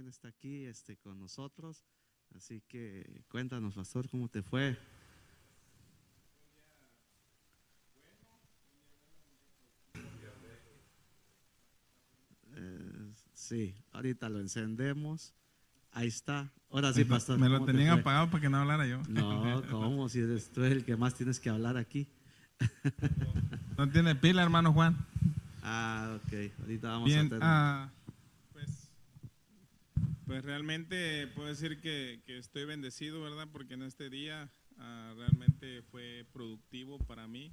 está aquí con nosotros. Así que cuéntanos, pastor, ¿cómo te fue? Sí, ahorita lo encendemos. Ahí está. Ahora sí, pastor, Me lo ¿cómo te tenían fue? apagado para que no hablara yo. No, ¿cómo? Si eres tú el que más tienes que hablar aquí. No tiene pila, hermano Juan. Ah, ok. Ahorita vamos a Bien, tener. pues realmente puedo decir que estoy bendecido, ¿verdad? Porque en este día realmente fue productivo para mí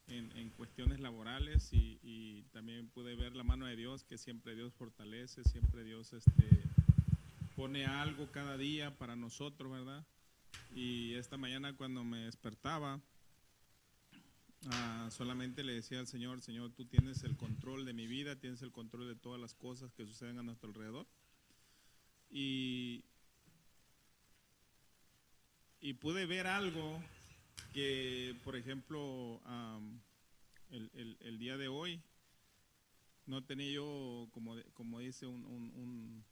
en cuestiones laborales y también pude ver la mano de Dios, que siempre Dios fortalece, siempre Dios pone algo cada día para nosotros, ¿verdad? Y esta mañana cuando me despertaba, solamente le decía al Señor, Señor, tú tienes el control de mi vida, tienes el control de todas las cosas que suceden a nuestro alrededor. Y pude ver algo que, por ejemplo, el día de hoy, no tenía yo, como dice un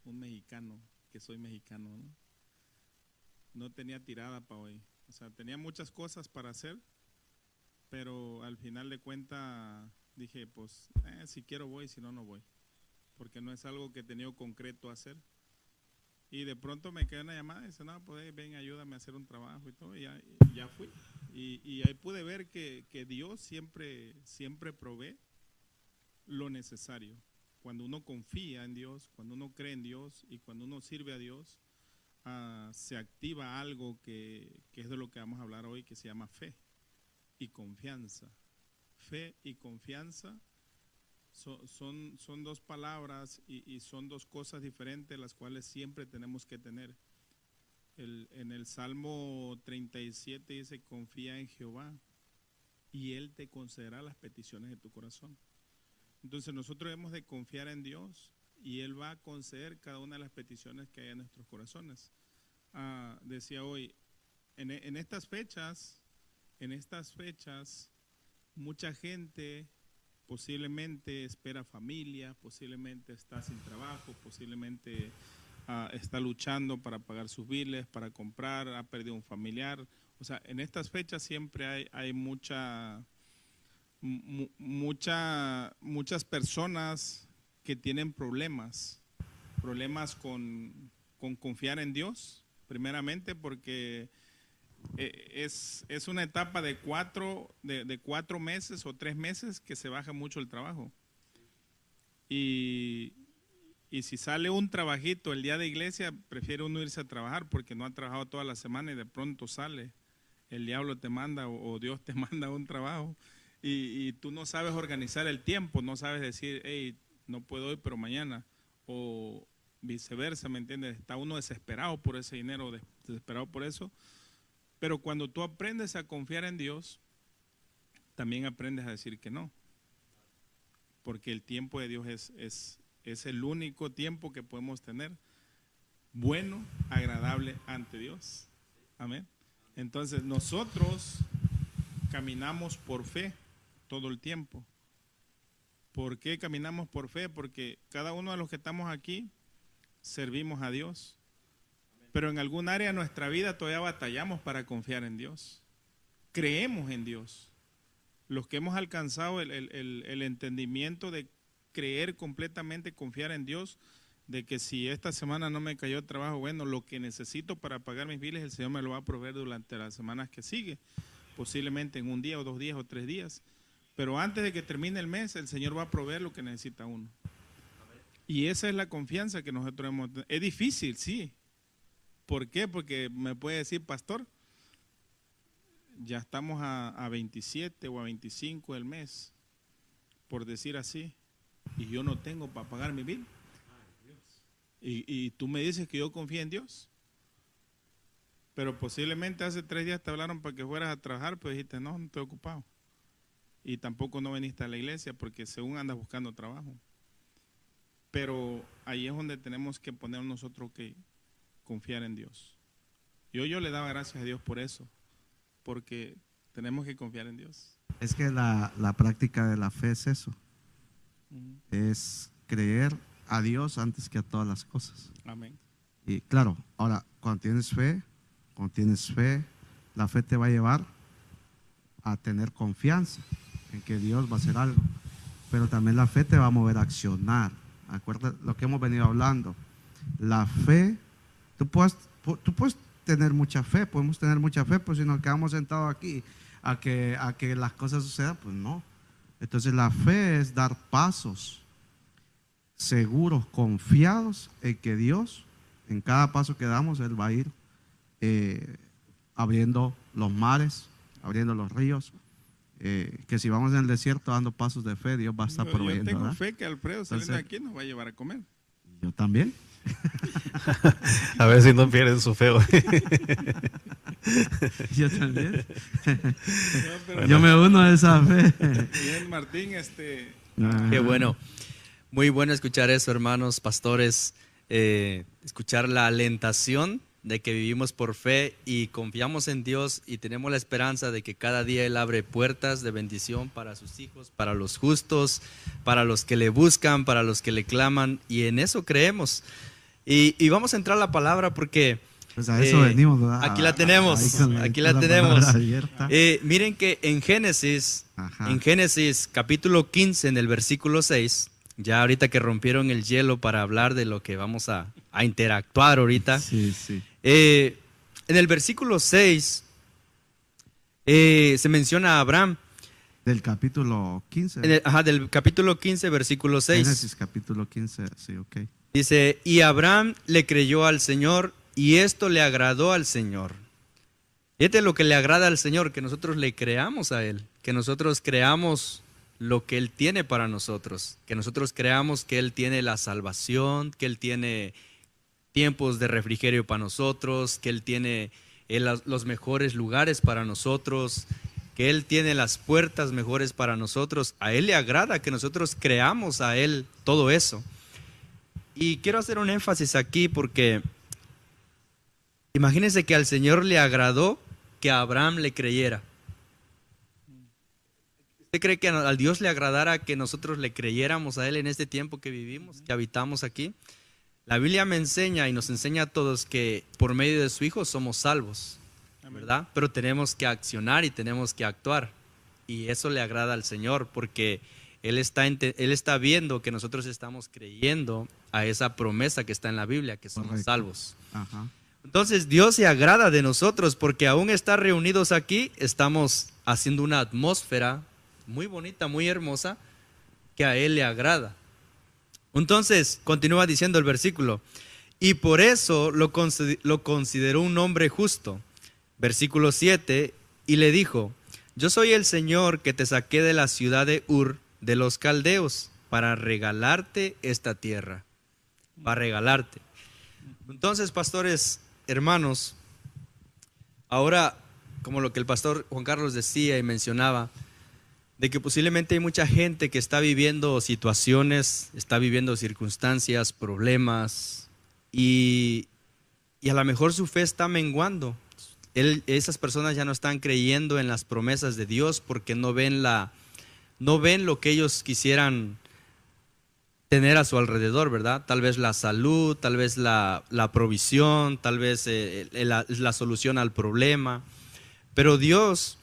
mexicano, que soy mexicano, ¿no? No tenía tirada para hoy. O sea, tenía muchas cosas para hacer, pero al final de cuentas dije, pues, si quiero voy, si no, no voy. Porque no es algo que he tenido concreto a hacer. Y de pronto me quedó una llamada y dice, no, pues ven, ayúdame a hacer un trabajo y todo. Y ya fui. Y ahí pude ver que Dios siempre provee lo necesario. Cuando uno confía en Dios, cuando uno cree en Dios y cuando uno sirve a Dios, se activa algo que es de lo que vamos a hablar hoy, que se llama fe y confianza. Fe y confianza son dos palabras y son dos cosas diferentes, las cuales siempre tenemos que tener. En el Salmo 37 dice, confía en Jehová y Él te concederá las peticiones de tu corazón. Entonces nosotros debemos de confiar en Dios y Él va a conceder cada una de las peticiones que hay en nuestros corazones. Decía hoy, en estas fechas, mucha gente posiblemente espera familia, posiblemente está sin trabajo, posiblemente está luchando para pagar sus biles, para comprar, ha perdido un familiar. O sea, en estas fechas siempre hay muchas personas que tienen problemas con confiar en Dios, primeramente porque es una etapa de 4 meses o 3 meses que se baja mucho el trabajo. Y si sale un trabajito el día de iglesia, prefiere uno irse a trabajar porque no ha trabajado toda la semana y de pronto sale. El diablo te manda o Dios te manda un trabajo y tú no sabes organizar el tiempo, no sabes decir, hey, no puedo hoy, pero mañana. O viceversa, ¿me entiendes? Está uno desesperado por ese dinero, desesperado por eso. Pero cuando tú aprendes a confiar en Dios, también aprendes a decir que no. Porque el tiempo de Dios es el único tiempo que podemos tener bueno, agradable ante Dios. Amén. Entonces nosotros caminamos por fe todo el tiempo. ¿Por qué caminamos por fe? Porque cada uno de los que estamos aquí servimos a Dios. Pero en algún área de nuestra vida todavía batallamos para confiar en Dios. Creemos en Dios. Los que hemos alcanzado el entendimiento de creer completamente, confiar en Dios, de que si esta semana no me cayó el trabajo, bueno, lo que necesito para pagar mis biles, el Señor me lo va a proveer durante las semanas que sigue, posiblemente en un día o 2 días o 3 días. Pero antes de que termine el mes, el Señor va a proveer lo que necesita uno. Y esa es la confianza que nosotros hemos. Es difícil, sí. ¿Por qué? Porque me puede decir, pastor, ya estamos a 27 o a 25 del mes, por decir así, y yo no tengo para pagar mi bill. Y tú me dices que yo confío en Dios. Pero posiblemente hace 3 días te hablaron para que fueras a trabajar, pero dijiste, no, no estoy ocupado. Y tampoco no viniste a la iglesia porque según andas buscando trabajo. Pero ahí es donde tenemos que poner nosotros que confiar en Dios. Yo le daba gracias a Dios por eso, porque tenemos que confiar en Dios. Es que la práctica de la fe es eso. Es creer a Dios antes que a todas las cosas. Amén. Y claro, ahora, cuando tienes fe, la fe te va a llevar a tener confianza en que Dios va a hacer algo. Pero también la fe te va a mover a accionar. Acuérdate lo que hemos venido hablando. La fe, tú puedes tener mucha fe, podemos tener mucha fe, pues si nos quedamos sentados aquí a que las cosas sucedan, pues no. Entonces la fe es dar pasos seguros, confiados en que Dios, en cada paso que damos, Él va a ir abriendo los mares, abriendo los ríos. Que si vamos en el desierto dando pasos de fe, Dios va a estar proveyendo. Yo tengo ¿verdad? fe que Alfredo saliendo de aquí nos va a llevar a comer. Yo también. A ver si no pierden su fe. Yo también. No, Yo me uno a esa fe. Bien, Martín, Qué bueno. Muy bueno escuchar eso, hermanos, pastores, escuchar la alentación de que vivimos por fe y confiamos en Dios y tenemos la esperanza de que cada día Él abre puertas de bendición para sus hijos, para los justos, para los que le buscan, para los que le claman, y en eso creemos. Y vamos a entrar a la palabra porque pues a eso venimos, ¿verdad? aquí la tenemos, miren que en Génesis capítulo 15, en el versículo 6, ya ahorita que rompieron el hielo para hablar de lo que vamos a interactuar ahorita. Sí, sí. En el versículo 6 se menciona a Abraham. Del capítulo 15. Del capítulo 15, versículo 6. Génesis capítulo 15, sí, ok. Dice, y Abraham le creyó al Señor y esto le agradó al Señor. Fíjate lo que le agrada al Señor, que nosotros le creamos a Él, que nosotros creamos lo que Él tiene para nosotros, que nosotros creamos que Él tiene la salvación, que Él tiene tiempos de refrigerio para nosotros, que Él tiene los mejores lugares para nosotros, que Él tiene las puertas mejores para nosotros. A Él le agrada que nosotros creamos a Él todo eso. Y quiero hacer un énfasis aquí porque imagínense que al Señor le agradó que a Abraham le creyera. ¿Usted cree que a Dios le agradara que nosotros le creyéramos a Él en este tiempo que vivimos, que habitamos aquí? La Biblia me enseña y nos enseña a todos que por medio de su Hijo somos salvos, ¿verdad? Pero tenemos que accionar y tenemos que actuar. Y eso le agrada al Señor porque Él está viendo que nosotros estamos creyendo a esa promesa que está en la Biblia, que somos Correcto. salvos. Ajá. Entonces Dios se agrada de nosotros porque aún estar reunidos aquí, estamos haciendo una atmósfera muy bonita, muy hermosa, que a Él le agrada. Entonces, continúa diciendo el versículo, y por eso lo consideró un hombre justo. Versículo 7, y le dijo, yo soy el Señor que te saqué de la ciudad de Ur, de los caldeos, para regalarte esta tierra, para regalarte. Entonces, pastores, hermanos, ahora, como lo que el pastor Juan Carlos decía y mencionaba, de que posiblemente hay mucha gente que está viviendo situaciones, está viviendo circunstancias, problemas, y a lo mejor su fe está menguando. Esas personas ya no están creyendo en las promesas de Dios porque no ven lo que ellos quisieran tener a su alrededor, ¿verdad? Tal vez la salud, tal vez la provisión, tal vez la solución al problema. Pero Dios,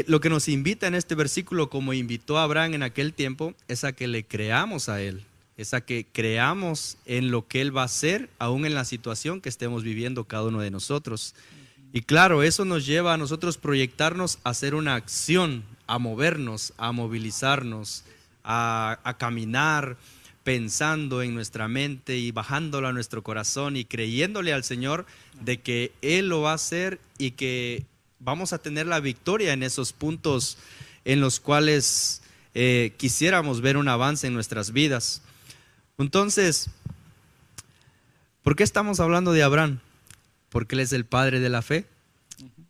lo que nos invita en este versículo, como invitó a Abraham en aquel tiempo, es a que le creamos a Él, es a que creamos en lo que Él va a hacer, aún en la situación que estemos viviendo cada uno de nosotros. Y claro, eso nos lleva a nosotros proyectarnos a hacer una acción, a movernos, a movilizarnos, a caminar pensando en nuestra mente y bajándolo a nuestro corazón y creyéndole al Señor de que Él lo va a hacer y que vamos a tener la victoria en esos puntos en los cuales quisiéramos ver un avance en nuestras vidas. Entonces, ¿por qué estamos hablando de Abraham? Porque él es el padre de la fe,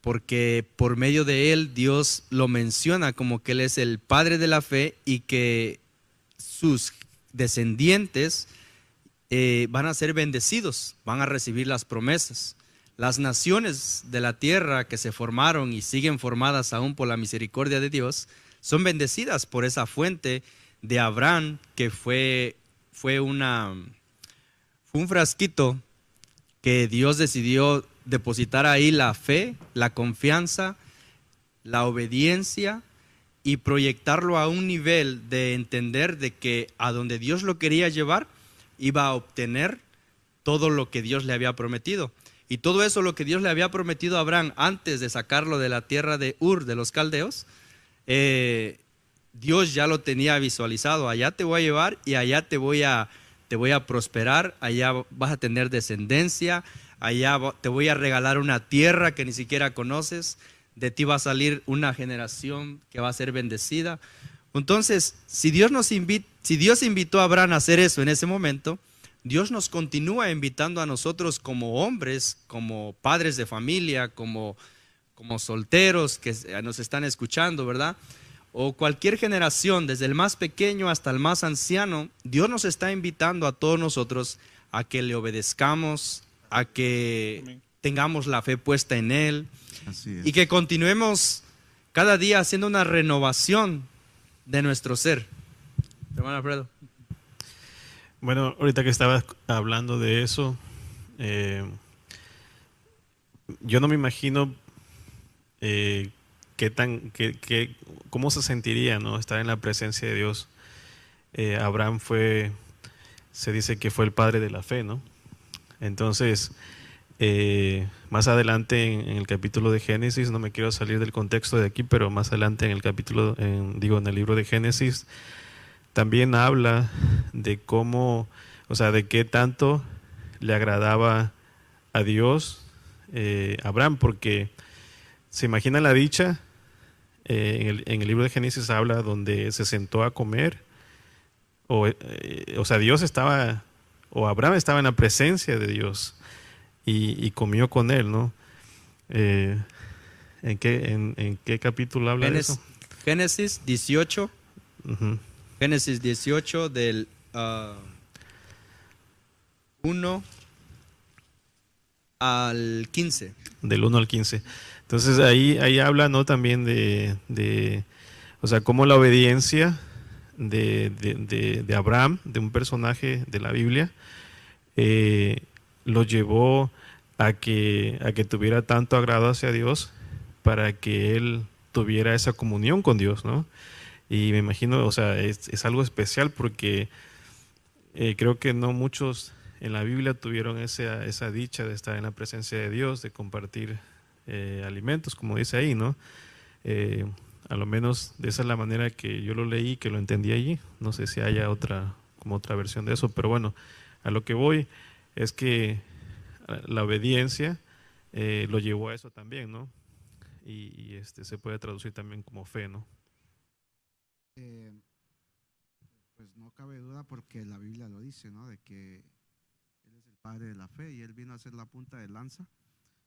porque por medio de él Dios lo menciona como que él es el padre de la fe y que sus descendientes van a ser bendecidos, van a recibir las promesas. Las naciones de la tierra que se formaron y siguen formadas aún por la misericordia de Dios son bendecidas por esa fuente de Abraham que fue fue un frasquito que Dios decidió depositar ahí la fe, la confianza, la obediencia y proyectarlo a un nivel de entender de que a donde Dios lo quería llevar iba a obtener todo lo que Dios le había prometido. Y todo eso lo que Dios le había prometido a Abraham antes de sacarlo de la tierra de Ur, de los caldeos, Dios ya lo tenía visualizado. Allá te voy a llevar y allá te voy a prosperar, allá vas a tener descendencia, allá te voy a regalar una tierra que ni siquiera conoces, de ti va a salir una generación que va a ser bendecida. Entonces, si Dios invitó a Abraham a hacer eso en ese momento, Dios nos continúa invitando a nosotros como hombres, como padres de familia, como solteros que nos están escuchando, ¿verdad? O cualquier generación, desde el más pequeño hasta el más anciano, Dios nos está invitando a todos nosotros a que le obedezcamos, a que Amén. tengamos la fe puesta en Él Así es. y que continuemos cada día haciendo una renovación de nuestro ser. Hermano Alfredo. Bueno, ahorita que estabas hablando de eso, yo no me imagino cómo se sentiría, ¿no? Estar en la presencia de Dios. Abraham se dice que fue el padre de la fe, ¿no? Entonces, más adelante en el capítulo de Génesis, no me quiero salir del contexto de aquí, pero más adelante en el capítulo, en el libro de Génesis, también habla de cómo, o sea, de qué tanto le agradaba a Dios Abraham, porque se imagina la dicha. En el libro de Génesis habla donde se sentó a comer, o sea, Dios estaba, o Abraham estaba en la presencia de Dios y comió con él, ¿no? ¿En qué capítulo habla de eso? Génesis 18. Ujú. Génesis 18 del 1 al 15. Del 1 al 15. Entonces ahí habla, ¿no? También o sea, cómo la obediencia de Abraham, de un personaje de la Biblia, lo llevó a que tuviera tanto agrado hacia Dios para que él tuviera esa comunión con Dios, ¿no? Y me imagino, o sea, es algo especial porque creo que no muchos en la Biblia tuvieron esa dicha de estar en la presencia de Dios, de compartir alimentos, como dice ahí, ¿no? A lo menos de esa es la manera que yo lo leí, que lo entendí allí. No sé si haya otra versión de eso, pero bueno, a lo que voy es que la obediencia lo llevó a eso también, ¿no? Y se puede traducir también como fe, ¿no? Pues no cabe duda porque la Biblia lo dice, ¿no? De que Él es el Padre de la fe y Él vino a ser la punta de lanza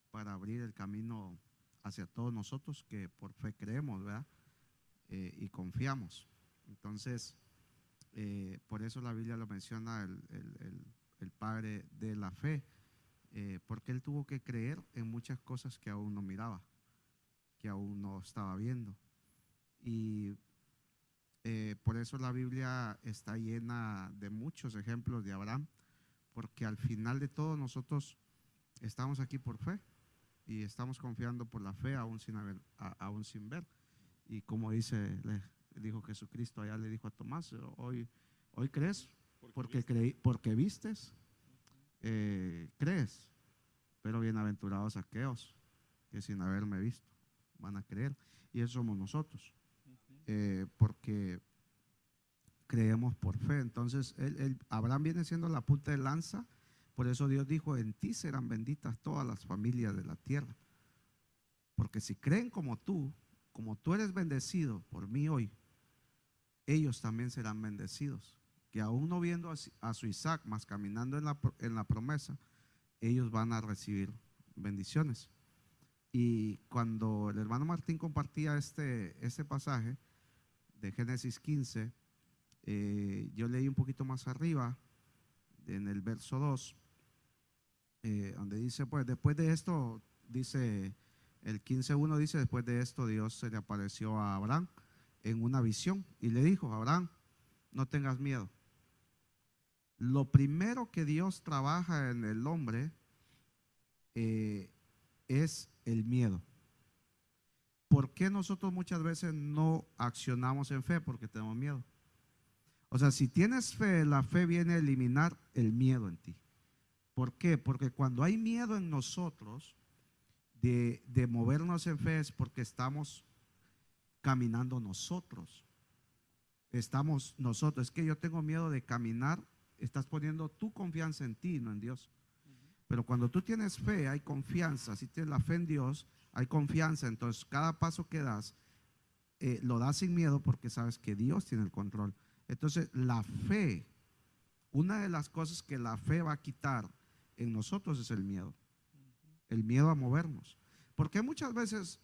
para abrir el camino hacia todos nosotros que por fe creemos, ¿verdad? Y confiamos. Entonces, por eso la Biblia lo menciona el Padre de la fe, porque Él tuvo que creer en muchas cosas que aún no miraba, que aún no estaba viendo. Y por eso la Biblia está llena de muchos ejemplos de Abraham, porque al final de todo nosotros estamos aquí por fe y estamos confiando por la fe aún sin ver. Y como le dijo Jesucristo, allá le dijo a Tomás, hoy crees porque vistes, crees, pero bienaventurados aquellos que sin haberme visto van a creer. Y eso somos nosotros, porque creemos por fe. Entonces Abraham viene siendo la punta de lanza. Por eso Dios dijo, en ti serán benditas todas las familias de la tierra, porque si creen como tú eres bendecido por mí hoy, ellos también serán bendecidos, que aún no viendo a su Isaac, más caminando en la promesa, ellos van a recibir bendiciones. Y cuando el hermano Martín compartía este pasaje de Génesis 15, yo leí un poquito más arriba, en el verso 2, donde dice, pues después de esto, dice el 15:1, dice, después de esto Dios se le apareció a Abraham en una visión y le dijo, Abraham, no tengas miedo, Lo primero que Dios trabaja en el hombre es el miedo. ¿Por qué nosotros muchas veces no accionamos en fe? Porque tenemos miedo. O sea, si tienes fe, la fe viene a eliminar el miedo en ti. ¿Por qué? Porque cuando hay miedo en nosotros de movernos en fe es porque estamos caminando nosotros. Estamos nosotros. Es que yo tengo miedo de caminar. Estás poniendo tu confianza en ti, no en Dios. Pero cuando tú tienes fe, hay confianza. Si tienes la fe en Dios, hay confianza. Entonces, cada paso que das, lo das sin miedo porque sabes que Dios tiene el control. Entonces, la fe, una de las cosas que la fe va a quitar en nosotros es el miedo. El miedo a movernos. Porque muchas veces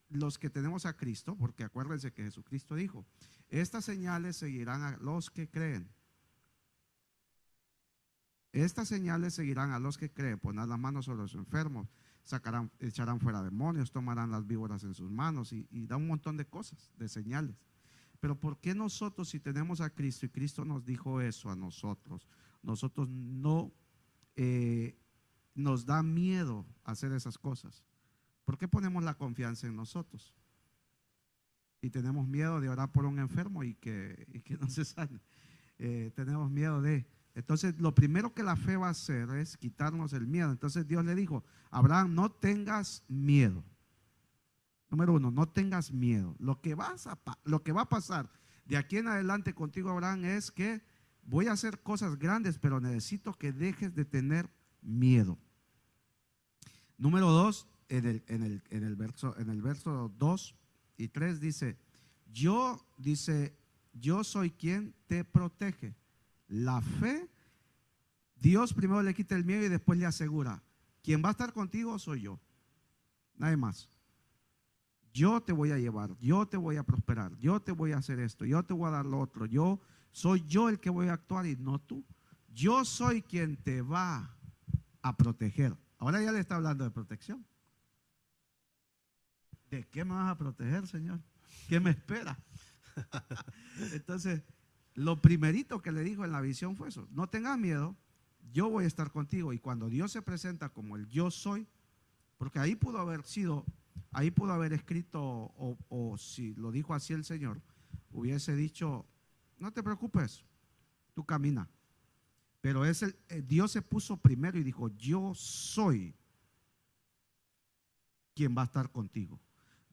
los que tenemos a Cristo, porque acuérdense que Jesucristo dijo, estas señales seguirán a los que creen. Estas señales seguirán a los que creen, pondrán las manos sobre los enfermos, echarán fuera demonios, tomarán las víboras en sus manos y da un montón de cosas, de señales. Pero ¿por qué nosotros, si tenemos a Cristo y Cristo nos dijo eso a nosotros no nos da miedo hacer esas cosas? ¿Por qué ponemos la confianza en nosotros? Y tenemos miedo de orar por un enfermo y que no se sane. Tenemos miedo de... Entonces, lo primero que la fe va a hacer es quitarnos el miedo. Entonces, Dios le dijo, Abraham, no tengas miedo. Número uno, no tengas miedo. Lo que va a pasar de aquí en adelante contigo, Abraham, es que voy a hacer cosas grandes, pero necesito que dejes de tener miedo. Número dos, en el verso 2 y 3 dice, yo soy quien te protege. La fe, Dios primero le quita el miedo y después le asegura, quien va a estar contigo soy yo, nadie más. Yo te voy a llevar, yo te voy a prosperar, yo te voy a hacer esto, yo te voy a dar lo otro, soy yo el que voy a actuar y no tú. Yo soy quien te va a proteger. Ahora ya le está hablando de protección. ¿De qué me vas a proteger, Señor? ¿Qué me espera? Entonces, lo primerito que le dijo en la visión fue eso, no tengas miedo, yo voy a estar contigo. Y cuando Dios se presenta como el yo soy, porque ahí pudo haber escrito, o si lo dijo así el Señor, hubiese dicho, no te preocupes, tú camina. Pero Dios se puso primero y dijo, yo soy quien va a estar contigo.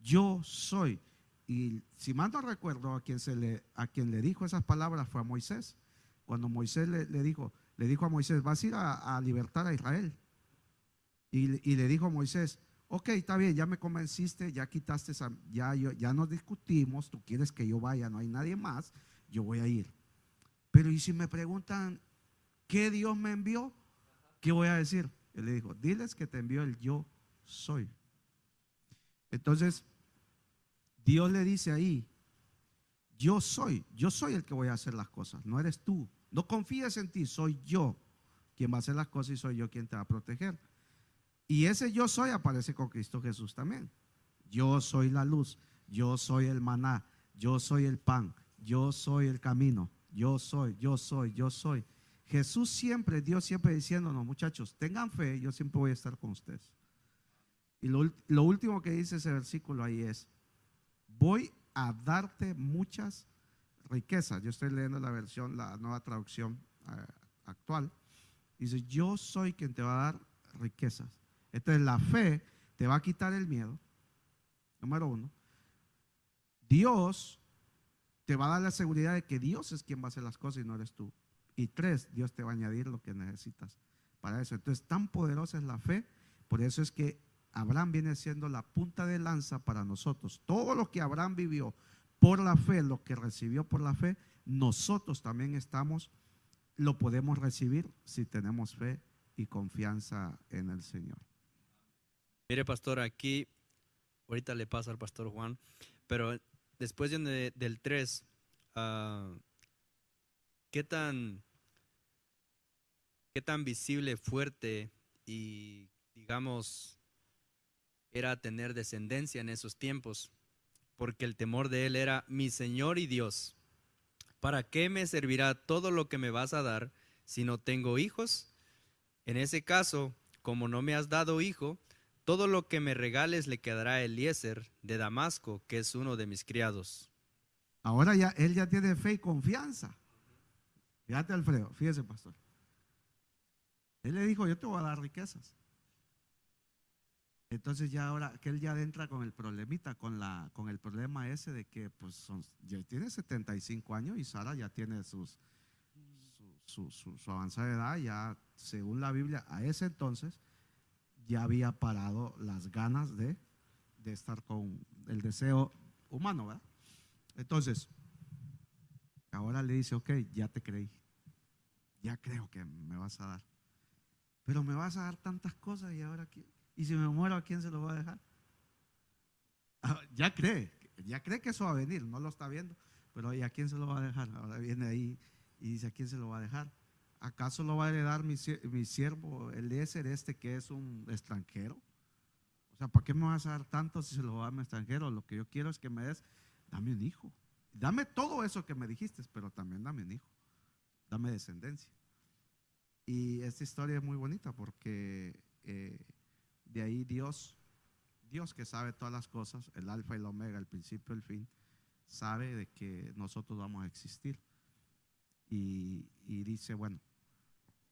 Yo soy. Y si mal no recuerdo, a quien le dijo esas palabras fue a Moisés. Cuando Moisés le dijo a Moisés, vas a ir a libertar a Israel. Y le dijo a Moisés, ok, está bien, ya me convenciste, ya quitaste, ya nos discutimos, tú quieres que yo vaya, no hay nadie más, yo voy a ir. Pero y si me preguntan, ¿qué Dios me envió? ¿Qué voy a decir? Él le dijo, diles que te envió el yo soy. Entonces, Dios le dice ahí, yo soy el que voy a hacer las cosas, no eres tú. No confíes en ti, soy yo quien va a hacer las cosas y soy yo quien te va a proteger. Y ese yo soy aparece con Cristo Jesús también. Yo soy la luz, yo soy el maná, yo soy el pan, yo soy el camino, yo soy. Dios siempre diciéndonos, muchachos, tengan fe, yo siempre voy a estar con ustedes. Y lo último que dice ese versículo ahí es, voy a darte muchas riquezas. Yo estoy leyendo la nueva traducción actual. Dice, yo soy quien te va a dar riquezas. Entonces la fe te va a quitar el miedo. Número uno. Dios te va a dar la seguridad de que Dios es quien va a hacer las cosas y no eres tú. Y tres, Dios te va a añadir lo que necesitas para eso. Entonces tan poderosa es la fe. Por eso es que Abraham viene siendo la punta de lanza para nosotros. Todo lo que Abraham vivió por la fe, lo que recibió por la fe, nosotros también lo podemos recibir si tenemos fe y confianza en el Señor. Mire, pastor, aquí, ahorita le paso al pastor Juan, pero después del 3, ¿qué tan visible, fuerte y, digamos, era tener descendencia en esos tiempos? Porque el temor de él era mi Señor y Dios. ¿para qué me servirá todo lo que me vas a dar si no tengo hijos? En ese caso, como no me has dado hijo, todo lo que me regales le quedará a Eliezer de Damasco, que es uno de mis criados. Ahora ya, él ya tiene fe y confianza. Fíjate, Alfredo, fíjese, pastor. Él le dijo, yo te voy a dar riquezas. Entonces ya ahora que él ya entra con el problemita, con el problema ese de que pues ya tiene 75 años y Sara ya tiene su avanzada edad, ya según la Biblia, a ese entonces ya había parado las ganas de estar con el deseo humano, ¿verdad? Entonces, ahora le dice, ok, ya te creí, ya creo que me vas a dar, pero me vas a dar tantas cosas y ahora ¿qué? Y si me muero, ¿a quién se lo voy a dejar? Ya cree que eso va a venir, no lo está viendo, pero ¿y a quién se lo va a dejar? Ahora viene ahí y dice, ¿a quién se lo va a dejar? ¿Acaso lo va a heredar mi siervo Eliezer, que es un extranjero? O sea, ¿para qué me vas a dar tanto si se lo va a dar a mi extranjero? Lo que yo quiero es que me des, dame un hijo. Dame todo eso que me dijiste, pero también dame un hijo. Dame descendencia. Y esta historia es muy bonita porque de ahí Dios que sabe todas las cosas, el alfa y el omega, el principio y el fin, sabe de que nosotros vamos a existir. Y dice, bueno,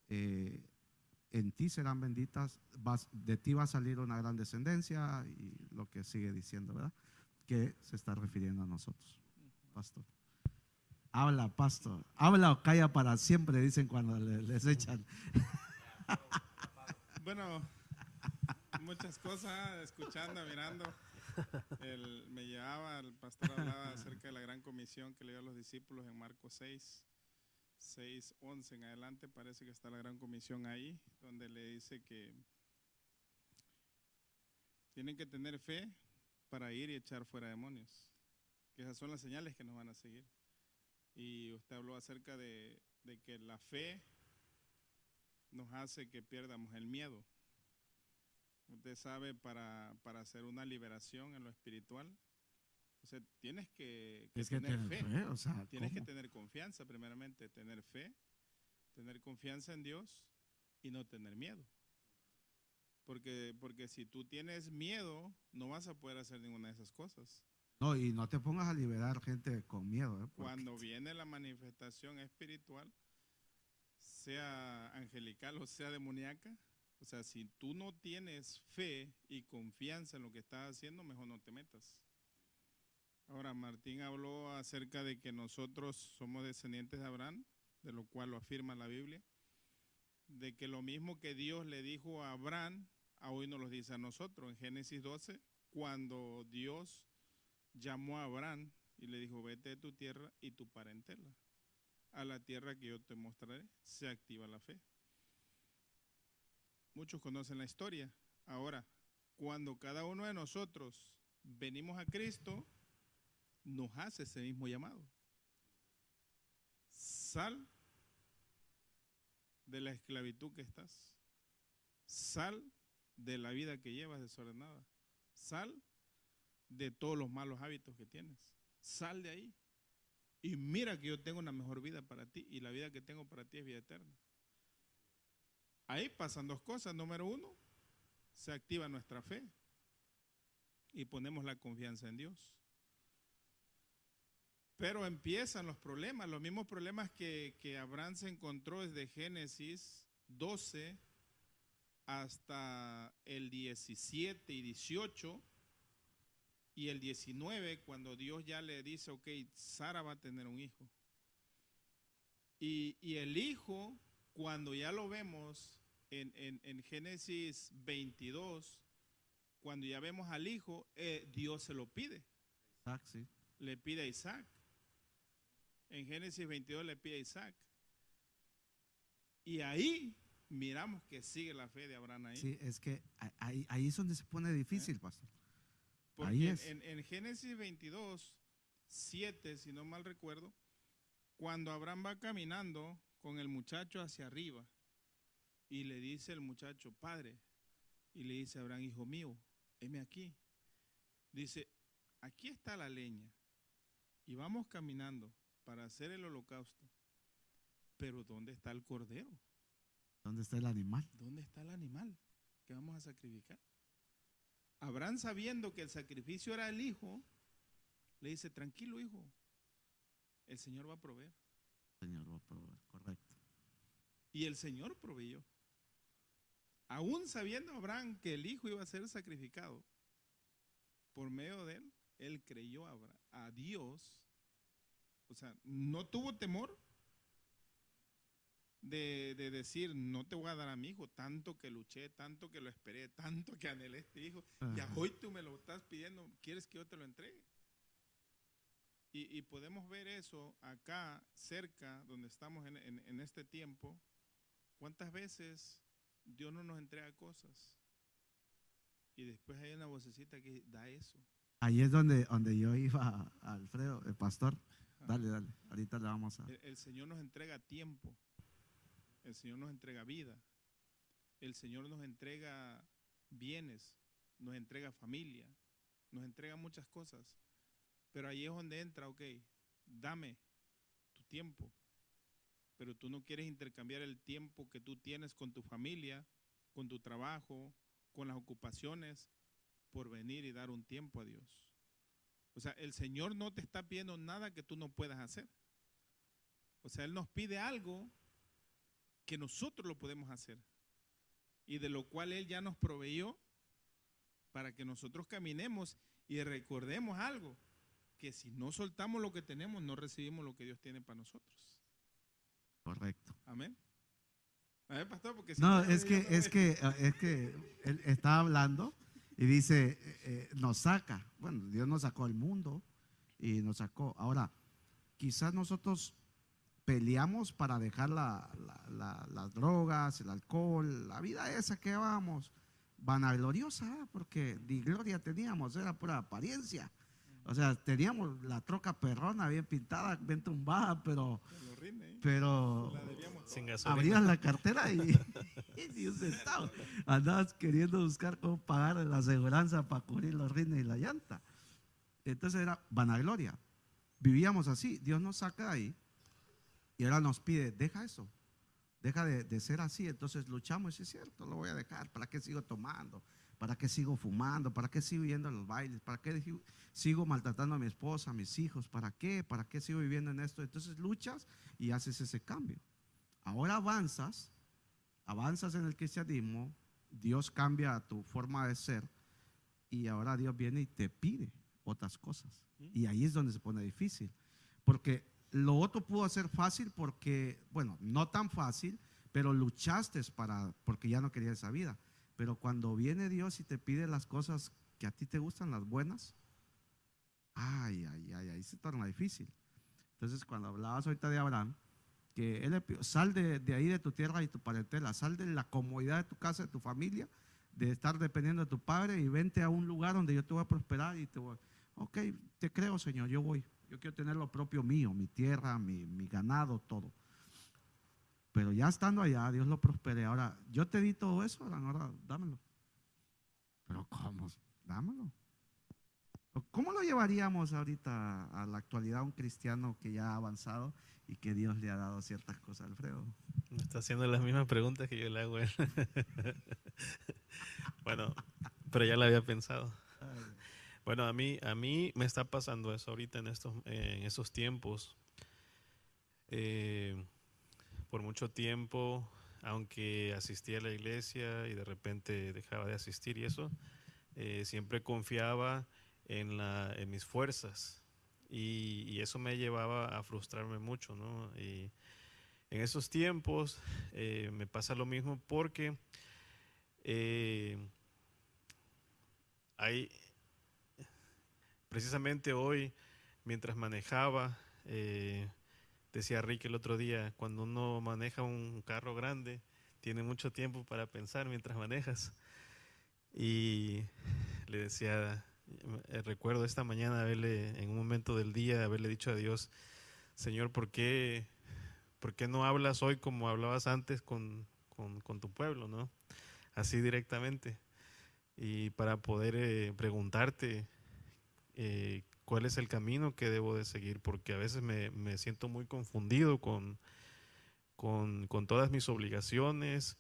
en ti serán benditas, de ti va a salir una gran descendencia, y lo que sigue diciendo, ¿verdad? Que se está refiriendo a nosotros, pastor. Habla, pastor. Habla o calla para siempre, dicen cuando les echan. Bueno, muchas cosas, escuchando, mirando. Me llevaba, el pastor hablaba acerca de la gran comisión que le dio a los discípulos en Marcos 6:11 en adelante, parece que está la gran comisión ahí, donde le dice que tienen que tener fe para ir y echar fuera demonios, que esas son las señales que nos van a seguir. Y usted habló acerca de que la fe nos hace que pierdamos el miedo. Usted sabe, para hacer una liberación en lo espiritual, o sea, tienes que tener fe. O sea, tienes ¿cómo? que tener confianza, primeramente, tener fe, tener confianza en Dios y no tener miedo. Porque si tú tienes miedo, no vas a poder hacer ninguna de esas cosas. No, y no te pongas a liberar gente con miedo. Cuando viene la manifestación espiritual, sea angelical o sea demoníaca, o sea, si tú no tienes fe y confianza en lo que estás haciendo, mejor no te metas. Ahora, Martín habló acerca de que nosotros somos descendientes de Abraham, de lo cual lo afirma la Biblia, de que lo mismo que Dios le dijo a Abraham, a hoy nos lo dice a nosotros. En Génesis 12, cuando Dios llamó a Abraham y le dijo, vete de tu tierra y tu parentela a la tierra que yo te mostraré, se activa la fe. Muchos conocen la historia. Ahora, cuando cada uno de nosotros venimos a Cristo, nos hace ese mismo llamado. Sal de la esclavitud que estás. Sal de la vida que llevas desordenada. Sal de todos los malos hábitos que tienes. Sal de ahí. Y mira que yo tengo una mejor vida para ti, y la vida que tengo para ti es vida eterna. Ahí pasan dos cosas. Número uno, se activa nuestra fe y ponemos la confianza en Dios. Pero empiezan los problemas, los mismos problemas que Abraham se encontró desde Génesis 12 hasta el 17 y 18 y el 19, cuando Dios ya le dice, ok, Sara va a tener un hijo. Y el hijo, cuando ya lo vemos en Génesis 22, cuando ya vemos al hijo, Dios se lo pide. Isaac, sí. Le pide a Isaac. En Génesis 22 le pide a Isaac. Y ahí miramos que sigue la fe de Abraham ahí. Sí, es que ahí es donde se pone difícil, pastor. Porque Ahí es. en Génesis 22, 7, si no mal recuerdo, cuando Abraham va caminando con el muchacho hacia arriba, y le dice el muchacho, padre, y le dice a Abraham, hijo mío, heme aquí. Dice, aquí está la leña, y vamos caminando, para hacer el holocausto. Pero ¿dónde está el cordero? ¿Dónde está el animal? ¿Dónde está el animal que vamos a sacrificar? Abraham, sabiendo que el sacrificio era el hijo, le dice, tranquilo hijo, el Señor va a proveer. Señor va a proveer, correcto. Y el Señor proveyó. Aún sabiendo Abraham que el hijo iba a ser sacrificado, por medio de él creyó a Dios. O sea, no tuvo temor de decir, no te voy a dar a mi hijo, tanto que luché, tanto que lo esperé, tanto que anhelé este hijo, y Ajá. hoy tú me lo estás pidiendo, ¿quieres que yo te lo entregue? Y podemos ver eso acá, cerca, donde estamos en este tiempo. ¿Cuántas veces Dios no nos entrega cosas? Y después hay una vocecita que da eso. Ahí es donde yo iba, Alfredo, el pastor. Dale, ahorita le vamos a... El Señor nos entrega tiempo. El Señor nos entrega vida. El Señor nos entrega bienes, nos entrega familia, nos entrega muchas cosas. Pero ahí es donde entra, ok, dame tu tiempo. Pero tú no quieres intercambiar el tiempo que tú tienes con tu familia, con tu trabajo, con las ocupaciones, por venir y dar un tiempo a Dios. O sea, el Señor no te está pidiendo nada que tú no puedas hacer. O sea, Él nos pide algo que nosotros lo podemos hacer y de lo cual Él ya nos proveyó para que nosotros caminemos y recordemos algo, que si no soltamos lo que tenemos, no recibimos lo que Dios tiene para nosotros. Correcto. Amén. A ver, pastor, porque si No, es que él está hablando y dice, nos saca. Bueno, Dios nos sacó del mundo y nos sacó. Ahora, quizás nosotros peleamos para dejar las drogas, el alcohol, la vida esa que llevábamos, vanagloriosa, porque de gloria teníamos, era pura apariencia. O sea, teníamos la troca perrona bien pintada, bien tumbada, pero la debíamos Sin gasolina. abrías la cartera y ni un centavo. Andabas queriendo buscar cómo pagar la aseguranza para cubrir los rines y la llanta. Entonces era vanagloria. Vivíamos así. Dios nos saca de ahí y ahora nos pide, deja eso. Deja de ser así. Entonces luchamos y es cierto, lo voy a dejar. ¿Para qué sigo tomando? ¿Para qué sigo fumando? ¿Para qué sigo yendo a los bailes? ¿Para qué sigo maltratando a mi esposa, a mis hijos? ¿Para qué? ¿Para qué sigo viviendo en esto? Entonces luchas y haces ese cambio. Ahora avanzas en el cristianismo, Dios cambia tu forma de ser y ahora Dios viene y te pide otras cosas. Y ahí es donde se pone difícil. Porque lo otro pudo ser fácil porque, bueno, no tan fácil, pero luchaste porque ya no querías esa vida. Pero cuando viene Dios y te pide las cosas que a ti te gustan, las buenas, ahí se torna difícil. Entonces, cuando hablabas ahorita de Abraham, que él le pidió, sal de ahí de tu tierra y tu parentela, sal de la comodidad de tu casa, de tu familia, de estar dependiendo de tu padre y vente a un lugar donde yo te voy a prosperar y ok, te creo, Señor, yo voy. Yo quiero tener lo propio mío, mi tierra, mi ganado, todo. Pero ya estando allá, Dios lo prospere. Ahora, yo te di todo eso, ahora dámelo. Pero ¿cómo? Dámelo. ¿Cómo lo llevaríamos ahorita a la actualidad a un cristiano que ya ha avanzado y que Dios le ha dado ciertas cosas, Alfredo? Me está haciendo las mismas preguntas que yo le hago a él. Bueno, pero ya la había pensado. Bueno, a mí me está pasando eso ahorita en estos tiempos. Por mucho tiempo, aunque asistía a la iglesia y de repente dejaba de asistir y eso, siempre confiaba en mis fuerzas y eso me llevaba a frustrarme mucho, ¿no? Y en esos tiempos me pasa lo mismo porque precisamente hoy, mientras manejaba, decía Rick el otro día, cuando uno maneja un carro grande, tiene mucho tiempo para pensar mientras manejas. Y le decía, recuerdo esta mañana en un momento del día, haberle dicho a Dios, Señor, ¿por qué no hablas hoy como hablabas antes con tu pueblo, ¿no? Así directamente. Y para poder preguntarte cuál es el camino que debo de seguir, porque a veces me siento muy confundido con todas mis obligaciones,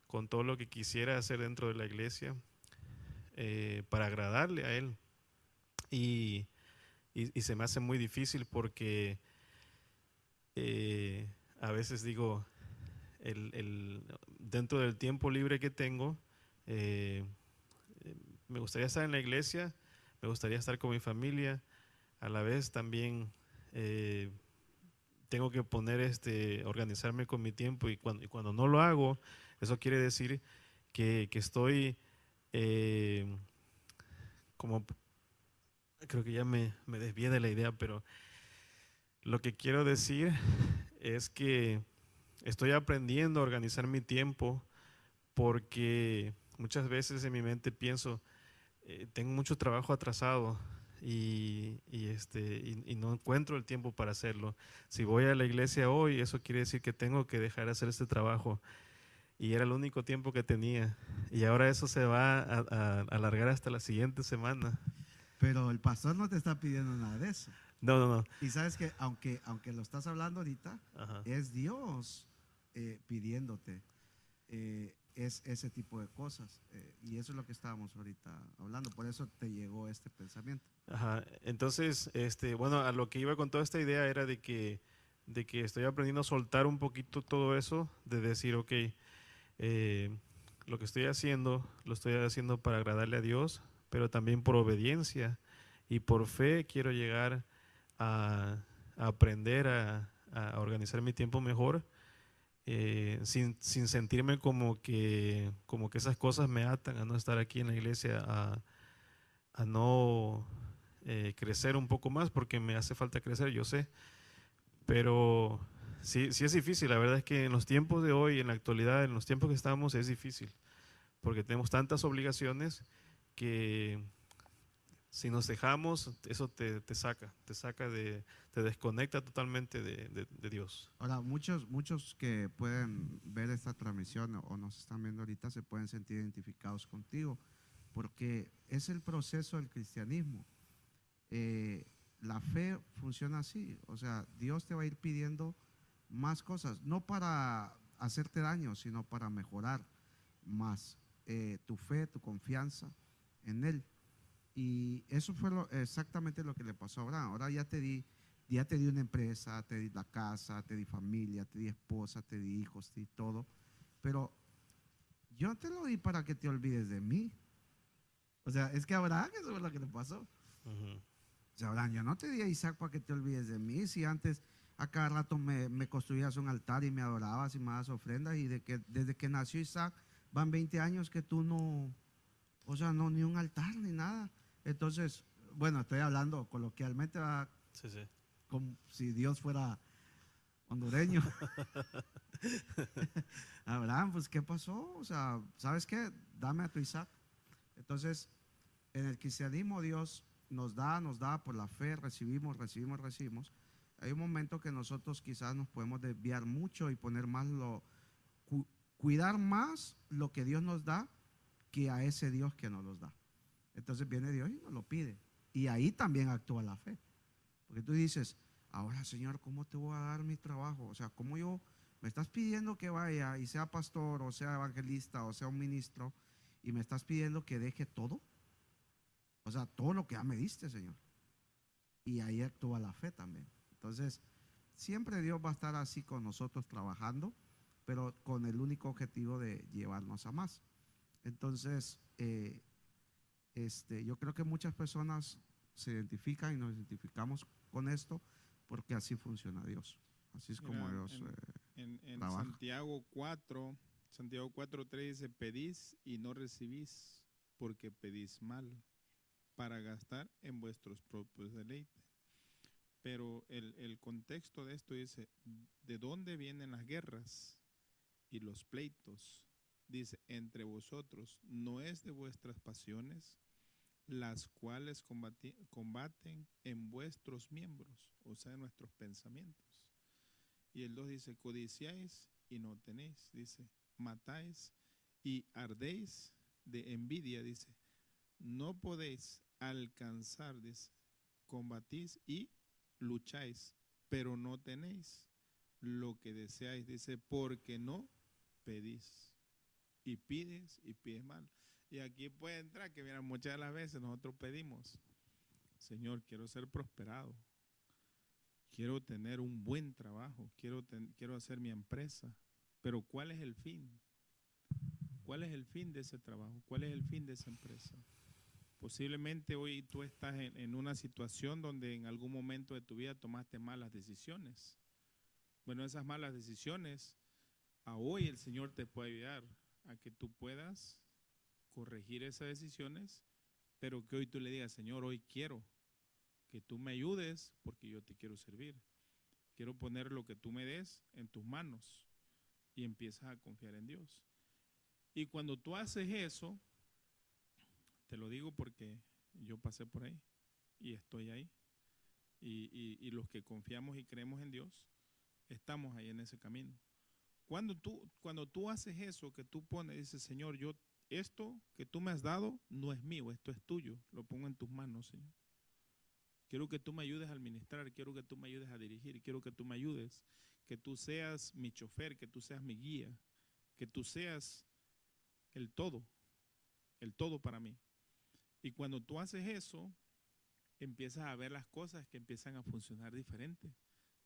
con todo lo que quisiera hacer dentro de la iglesia para agradarle a Él. Y, y se me hace muy difícil porque a veces digo, dentro del tiempo libre que tengo, eh, me gustaría estar en la iglesia, me gustaría estar con mi familia, a la vez también eh, tengo que organizarme con mi tiempo y cuando no lo hago, eso quiere decir que estoy eh, como, creo que ya me desvié de la idea, pero lo que quiero decir es que estoy aprendiendo a organizar mi tiempo porque muchas veces en mi mente pienso, tengo mucho trabajo atrasado y no encuentro el tiempo para hacerlo. Si voy a la iglesia hoy, eso quiere decir que tengo que dejar de hacer este trabajo y era el único tiempo que tenía y ahora eso se va a alargar hasta la siguiente semana. Pero el pastor no te está pidiendo nada de eso. No, no, no. Y sabes que aunque lo estás hablando ahorita, Ajá. es Dios pidiéndote es ese tipo de cosas. Y eso es lo que estábamos ahorita hablando. Por eso te llegó este pensamiento. Ajá. Entonces, bueno, a lo que iba con toda esta idea era de que estoy aprendiendo a soltar un poquito todo eso, de decir, ok, lo que estoy haciendo, lo estoy haciendo para agradarle a Dios, pero también por obediencia y por fe quiero llegar a aprender a organizar mi tiempo mejor, sin sentirme como que esas cosas me atan a no estar aquí en la iglesia, a no crecer un poco más, porque me hace falta crecer, yo sé, pero sí, sí es difícil. La verdad es que en los tiempos de hoy, en la actualidad, en los tiempos que estamos, es difícil, porque tenemos tantas obligaciones que si nos dejamos, eso te desconecta totalmente de Dios. Ahora, muchos que pueden ver esta transmisión o nos están viendo ahorita se pueden sentir identificados contigo, porque es el proceso del cristianismo. La fe funciona así, o sea, Dios te va a ir pidiendo más cosas, no para hacerte daño, sino para mejorar más tu fe, tu confianza en Él. Y eso fue exactamente lo que le pasó a Abraham. Ahora ya te di una empresa, te di la casa, te di familia, te di esposa, te di hijos, te di todo. Pero yo te lo di para que te olvides de mí. O sea, es que a Abraham eso fue lo que le pasó. Ujú. O sea, Abraham, yo no te di a Isaac para que te olvides de mí. Si antes a cada rato me construías un altar y me adorabas y me das ofrendas y desde que nació Isaac van 20 años que tú no, o sea, no, ni un altar ni nada. Entonces, bueno, estoy hablando coloquialmente, ¿verdad? Sí, sí. Como si Dios fuera hondureño. Abraham, pues, ¿qué pasó? O sea, ¿sabes qué? Dame a tu Isaac. Entonces, en el cristianismo Dios nos da por la fe, recibimos. Hay un momento que nosotros quizás nos podemos desviar mucho y poner más cuidar más lo que Dios nos da que a ese Dios que nos los da. Entonces viene Dios y nos lo pide. Y ahí también actúa la fe. Porque tú dices, ahora Señor, ¿cómo te voy a dar mi trabajo? O sea, ¿cómo yo me estás pidiendo que vaya y sea pastor o sea evangelista o sea un ministro y me estás pidiendo que deje todo? O sea, todo lo que ya me diste, Señor. Y ahí actúa la fe también. Entonces, siempre Dios va a estar así con nosotros trabajando, pero con el único objetivo de llevarnos a más. Entonces, yo creo que muchas personas se identifican y nos identificamos con esto porque así funciona Dios. Así es como Mira, Dios en trabaja. Santiago 4:3 dice, pedís y no recibís, porque pedís mal, para gastar en vuestros propios deleites. Pero el contexto de esto dice, ¿de dónde vienen las guerras y los pleitos? Dice, entre vosotros, ¿no es de vuestras pasiones, las cuales combaten en vuestros miembros, o sea, en nuestros pensamientos? Y el 2 dice, codiciáis y no tenéis, dice, matáis y ardéis de envidia, dice, no podéis alcanzar, dice, combatís y lucháis, pero no tenéis lo que deseáis. Dice, porque no pedís. Y pides mal. Y aquí puede entrar que, mira, muchas de las veces nosotros pedimos, Señor, quiero ser prosperado, quiero tener un buen trabajo, quiero hacer mi empresa, pero ¿cuál es el fin? ¿Cuál es el fin de ese trabajo? ¿Cuál es el fin de esa empresa? Posiblemente hoy tú estás en una situación donde en algún momento de tu vida tomaste malas decisiones. Bueno, esas malas decisiones, a hoy el Señor te puede ayudar a que tú puedas corregir esas decisiones, pero que hoy tú le digas, Señor, hoy quiero que tú me ayudes porque yo te quiero servir. Quiero poner lo que tú me des en tus manos y empiezas a confiar en Dios. Y cuando tú haces eso, te lo digo porque yo pasé por ahí y estoy ahí. Y los que confiamos y creemos en Dios, estamos ahí en ese camino. Cuando tú haces eso, que tú pones, dices, Señor, esto que tú me has dado no es mío, esto es tuyo, lo pongo en tus manos, Señor. Quiero que tú me ayudes a administrar, quiero que tú me ayudes a dirigir, quiero que tú me ayudes, que tú seas mi chofer, que tú seas mi guía, que tú seas el todo para mí. Y cuando tú haces eso, empiezas a ver las cosas que empiezan a funcionar diferente.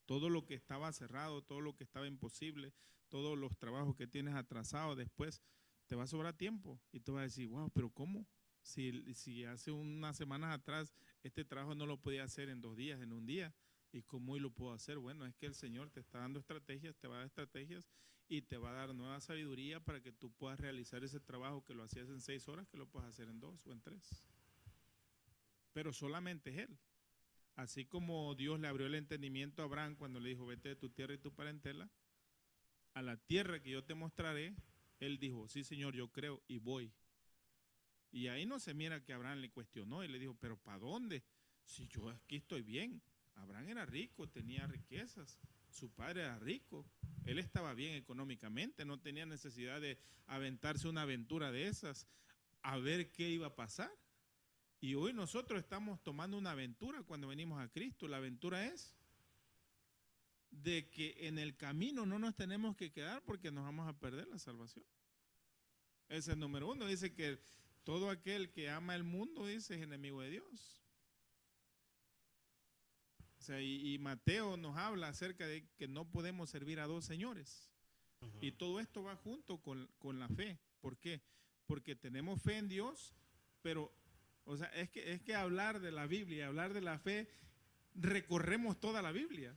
Todo lo que estaba cerrado, todo lo que estaba imposible, todos los trabajos que tienes atrasados, después te va a sobrar tiempo y tú vas a decir, wow, pero ¿cómo? Si hace unas semanas atrás este trabajo no lo podía hacer en 2 días, en un día, ¿y cómo hoy lo puedo hacer? Bueno, es que el Señor te está dando estrategias, te va a dar estrategias y te va a dar nueva sabiduría para que tú puedas realizar ese trabajo que lo hacías en 6 horas, que lo puedas hacer en 2 o en 3. Pero solamente es Él. Así como Dios le abrió el entendimiento a Abraham cuando le dijo, vete de tu tierra y tu parentela, a la tierra que yo te mostraré, Él dijo, sí Señor, yo creo y voy. Y ahí no se mira que Abraham le cuestionó y le dijo, pero ¿para dónde? Si yo aquí estoy bien. Abraham era rico, tenía riquezas, su padre era rico, él estaba bien económicamente, no tenía necesidad de aventarse una aventura de esas, a ver qué iba a pasar. Y hoy nosotros estamos tomando una aventura cuando venimos a Cristo. La aventura es de que en el camino no nos tenemos que quedar porque nos vamos a perder la salvación. Ese es el número 1. Dice que todo aquel que ama el mundo, dice, es enemigo de Dios. O sea, y Mateo nos habla acerca de que no podemos servir a 2 señores. Y todo esto va junto con la fe. ¿Por qué? Porque tenemos fe en Dios, pero, o sea, es que hablar de la Biblia, hablar de la fe, recorremos toda la Biblia.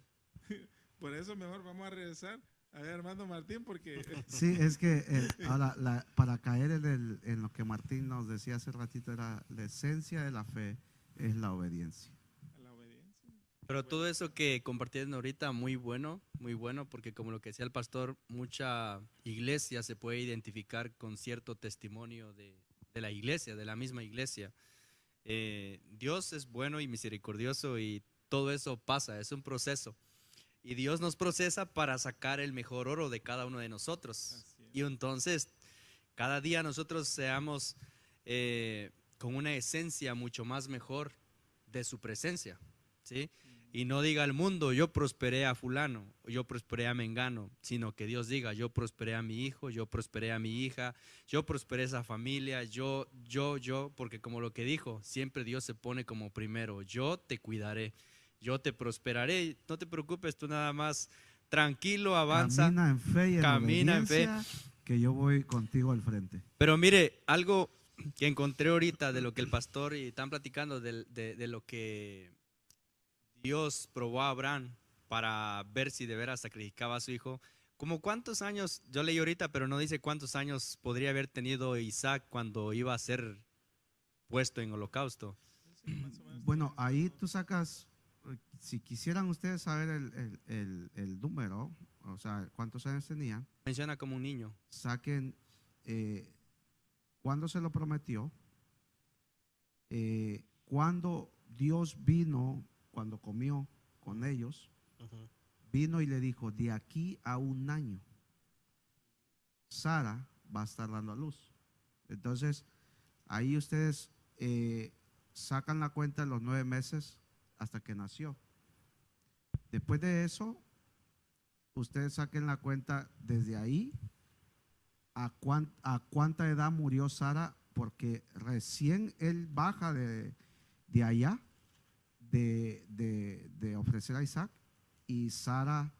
Por eso mejor vamos a regresar a ver, hermano Martín, porque... Sí, es que ahora, para caer en lo que Martín nos decía hace ratito, era la esencia de la fe es la obediencia. La obediencia. Pero todo eso que compartieron ahorita, muy bueno, porque como lo que decía el pastor, mucha iglesia se puede identificar con cierto testimonio de la iglesia, de la misma iglesia. Dios es bueno y misericordioso y todo eso pasa, es un proceso. Y Dios nos procesa para sacar el mejor oro de cada uno de nosotros. Y entonces, cada día nosotros seamos con una esencia mucho más mejor de su presencia, ¿sí? Y no diga el mundo, yo prosperé a fulano, yo prosperé a mengano, sino que Dios diga, yo prosperé a mi hijo, yo prosperé a mi hija, yo prosperé a esa familia, yo, porque como lo que dijo, siempre Dios se pone como primero, yo te cuidaré, yo te prosperaré, no te preocupes, tú nada más tranquilo, avanza, camina en fe y en obediencia, que yo voy contigo al frente. Pero mire, algo que encontré ahorita de lo que el pastor y están platicando de lo que Dios probó a Abraham para ver si de veras sacrificaba a su hijo. ¿Como cuántos años? Yo leí ahorita, pero no dice cuántos años podría haber tenido Isaac cuando iba a ser puesto en holocausto. Bueno, ahí tú sacas, si quisieran ustedes saber el número, o sea, cuántos años tenía. Menciona como un niño. Saquen cuándo se lo prometió, cuando Dios vino, cuando comió con ellos, vino y le dijo, de aquí a 1 año, Sara va a estar dando a luz. Entonces, ahí ustedes sacan la cuenta de los 9 meses hasta que nació. Después de eso, ustedes saquen la cuenta desde ahí a cuánta edad murió Sara, porque recién él baja de allá, de ofrecer a Isaac, y Sara,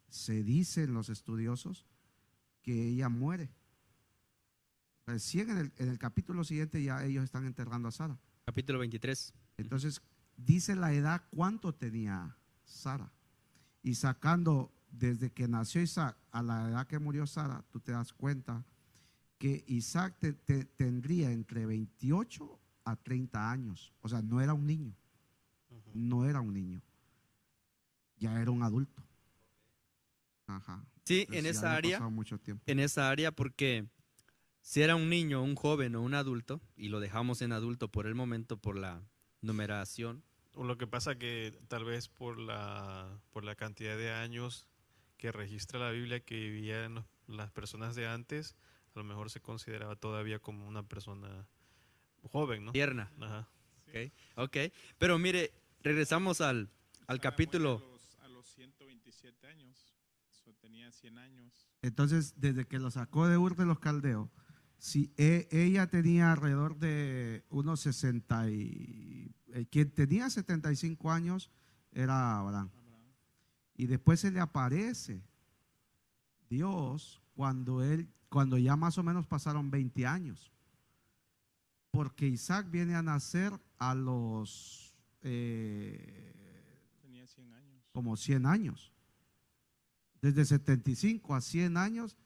se dice en los estudiosos que ella muere. Recién en el capítulo siguiente ya ellos están enterrando a Sara. Capítulo 23. Entonces dice la edad, cuánto tenía Sara, y sacando desde que nació Isaac a la edad que murió Sara, tú te das cuenta que Isaac tendría entre 28 a 30 años. O sea, no era un niño. No era un niño. Ya era un adulto. Ajá. Sí, Entonces, en ya esa había área, pasado mucho tiempo. en esa área, porque si era un niño, un joven o un adulto, y lo dejamos en adulto por el momento, por la numeración. O lo que pasa que tal vez por la cantidad de años que registra la Biblia que vivían las personas de antes, a lo mejor se consideraba todavía como una persona joven, ¿no? Tierna. Ajá. Ok. Pero mire, regresamos al Sara capítulo. muere a los 127 años. Eso tenía 100 años. Entonces, desde que lo sacó de Ur de los Caldeos, si ella tenía alrededor de unos 60 quien tenía 75 años era Abraham. Y después se le aparece Dios cuando ya más o menos pasaron 20 años. Porque Isaac viene a nacer a los Tenía 100 años. como 100 años. Desde 75 a 100 años.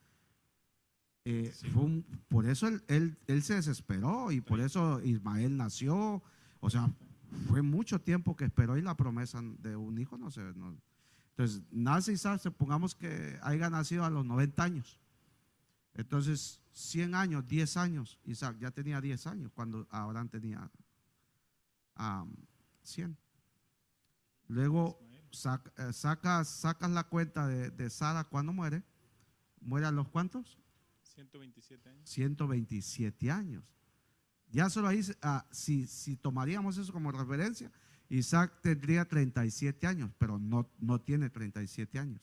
Por eso él se desesperó, y por eso Ismael nació. O sea, fue mucho tiempo que esperó, y la promesa de un hijo no. Entonces, nace Isaac, supongamos que haya nacido a los 90 años. Entonces, 100 años, 10 años. Isaac ya tenía 10 años cuando Abraham tenía 100. Luego sacas la cuenta de Sara cuando muere. ¿Muere a los cuántos? 127 años. 127 años. Ya solo ahí, si tomaríamos eso como referencia, Isaac tendría 37 años, pero no tiene 37 años.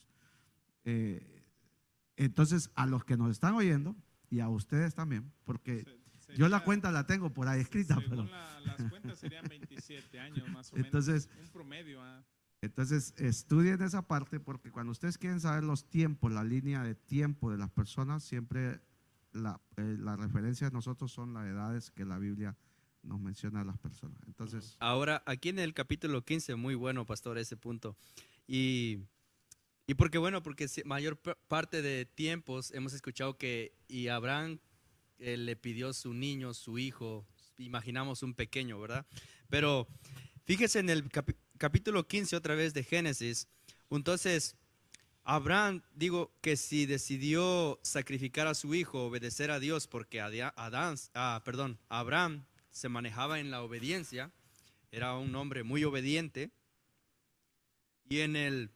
Entonces, a los que nos están oyendo, y a ustedes también, porque yo la cuenta la tengo por ahí escrita. Según Pero las cuentas serían 27 años más o entonces, menos. Un promedio. Entonces, estudien esa parte, porque cuando ustedes quieren saber los tiempos, la línea de tiempo de las personas, siempre la referencia de nosotros son las edades que la Biblia nos menciona a las personas. Entonces, Ahora, aquí en el capítulo 15, muy bueno, pastor, ese punto. Y porque, bueno, porque mayor parte de tiempos hemos escuchado que y Abraham le pidió su niño, su hijo, imaginamos un pequeño, ¿verdad? Pero fíjese en el capítulo 15 otra vez de Génesis. Entonces, Abraham, digo que si decidió sacrificar a su hijo, obedecer a Dios, porque Abraham se manejaba en la obediencia, era un hombre muy obediente. Y en el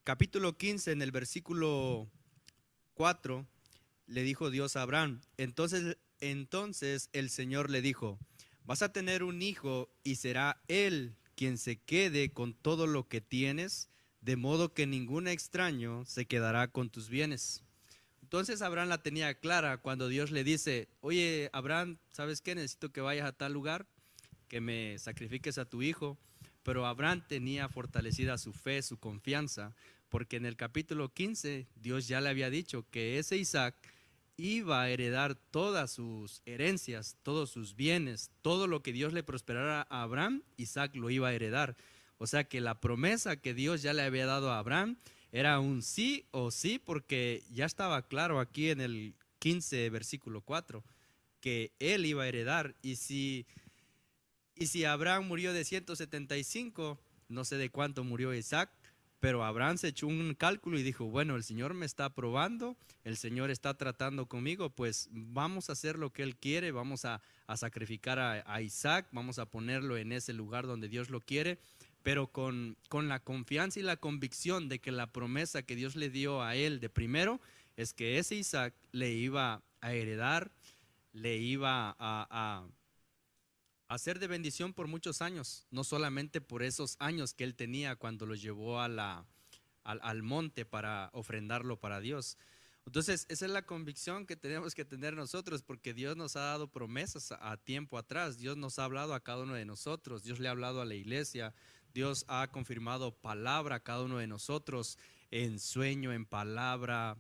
capítulo 15, en el versículo 4, le dijo Dios a Abraham, entonces el Señor le dijo, vas a tener un hijo y será él quien se quede con todo lo que tienes, de modo que ningún extraño se quedará con tus bienes. Entonces Abraham la tenía clara cuando Dios le dice, oye Abraham, ¿sabes qué? Necesito que vayas a tal lugar, que me sacrifiques a tu hijo. Pero Abraham tenía fortalecida su fe, su confianza, porque en el capítulo 15 Dios ya le había dicho que ese Isaac iba a heredar todas sus herencias, todos sus bienes, todo lo que Dios le prosperara a Abraham, Isaac lo iba a heredar. O sea que la promesa que Dios ya le había dado a Abraham era un sí o sí, porque ya estaba claro aquí en el 15 versículo 4 que él iba a heredar. Y si Abraham murió de 175, no sé de cuánto murió Isaac, pero Abraham se echó un cálculo y dijo, bueno, el Señor me está probando, el Señor está tratando conmigo, pues vamos a hacer lo que Él quiere, vamos a sacrificar a Isaac, vamos a ponerlo en ese lugar donde Dios lo quiere, pero con la confianza y la convicción de que la promesa que Dios le dio a él de primero es que ese Isaac le iba a heredar, le iba a a ser de bendición por muchos años, no solamente por esos años que él tenía cuando lo llevó al monte para ofrendarlo para Dios. Entonces, esa es la convicción que tenemos que tener nosotros, porque Dios nos ha dado promesas a tiempo atrás. Dios nos ha hablado a cada uno de nosotros. Dios le ha hablado a la iglesia. Dios ha confirmado palabra a cada uno de nosotros, en sueño, en palabra,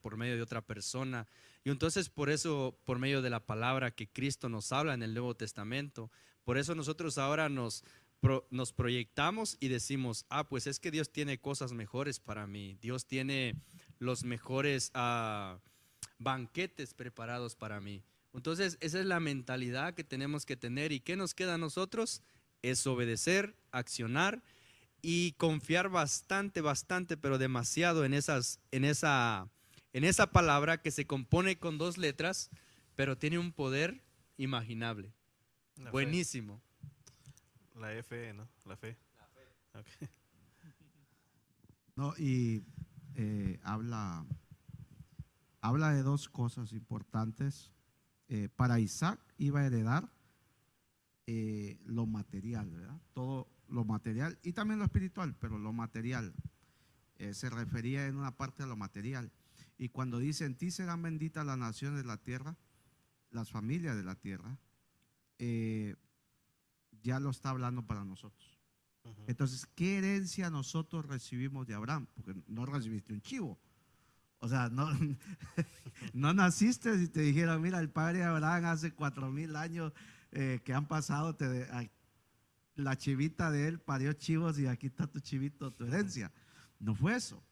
por medio de otra persona. Y entonces, por eso, por medio de la palabra que Cristo nos habla en el Nuevo Testamento, por eso nosotros ahora nos proyectamos y decimos, pues es que Dios tiene cosas mejores para mí. Dios tiene los mejores banquetes preparados para mí. Entonces, esa es la mentalidad que tenemos que tener. ¿Y qué nos queda a nosotros? Es obedecer, accionar y confiar bastante, pero demasiado en esa palabra que se compone con 2 letras, pero tiene un poder imaginable. La Buenísimo. Fe. La F, ¿no? La fe. Okay. No, y habla de 2 cosas importantes. Para Isaac iba a heredar lo material, ¿verdad? Todo lo material y también lo espiritual, pero lo material se refería en una parte a lo material. Y cuando dice, en ti serán benditas las naciones de la tierra, las familias de la tierra, ya lo está hablando para nosotros. Entonces, ¿qué herencia nosotros recibimos de Abraham? Porque no recibiste un chivo. O sea, no naciste y te dijeron, mira, el padre Abraham hace 4,000 años que han pasado, la chivita de él parió chivos y aquí está tu chivito, tu herencia. No fue eso.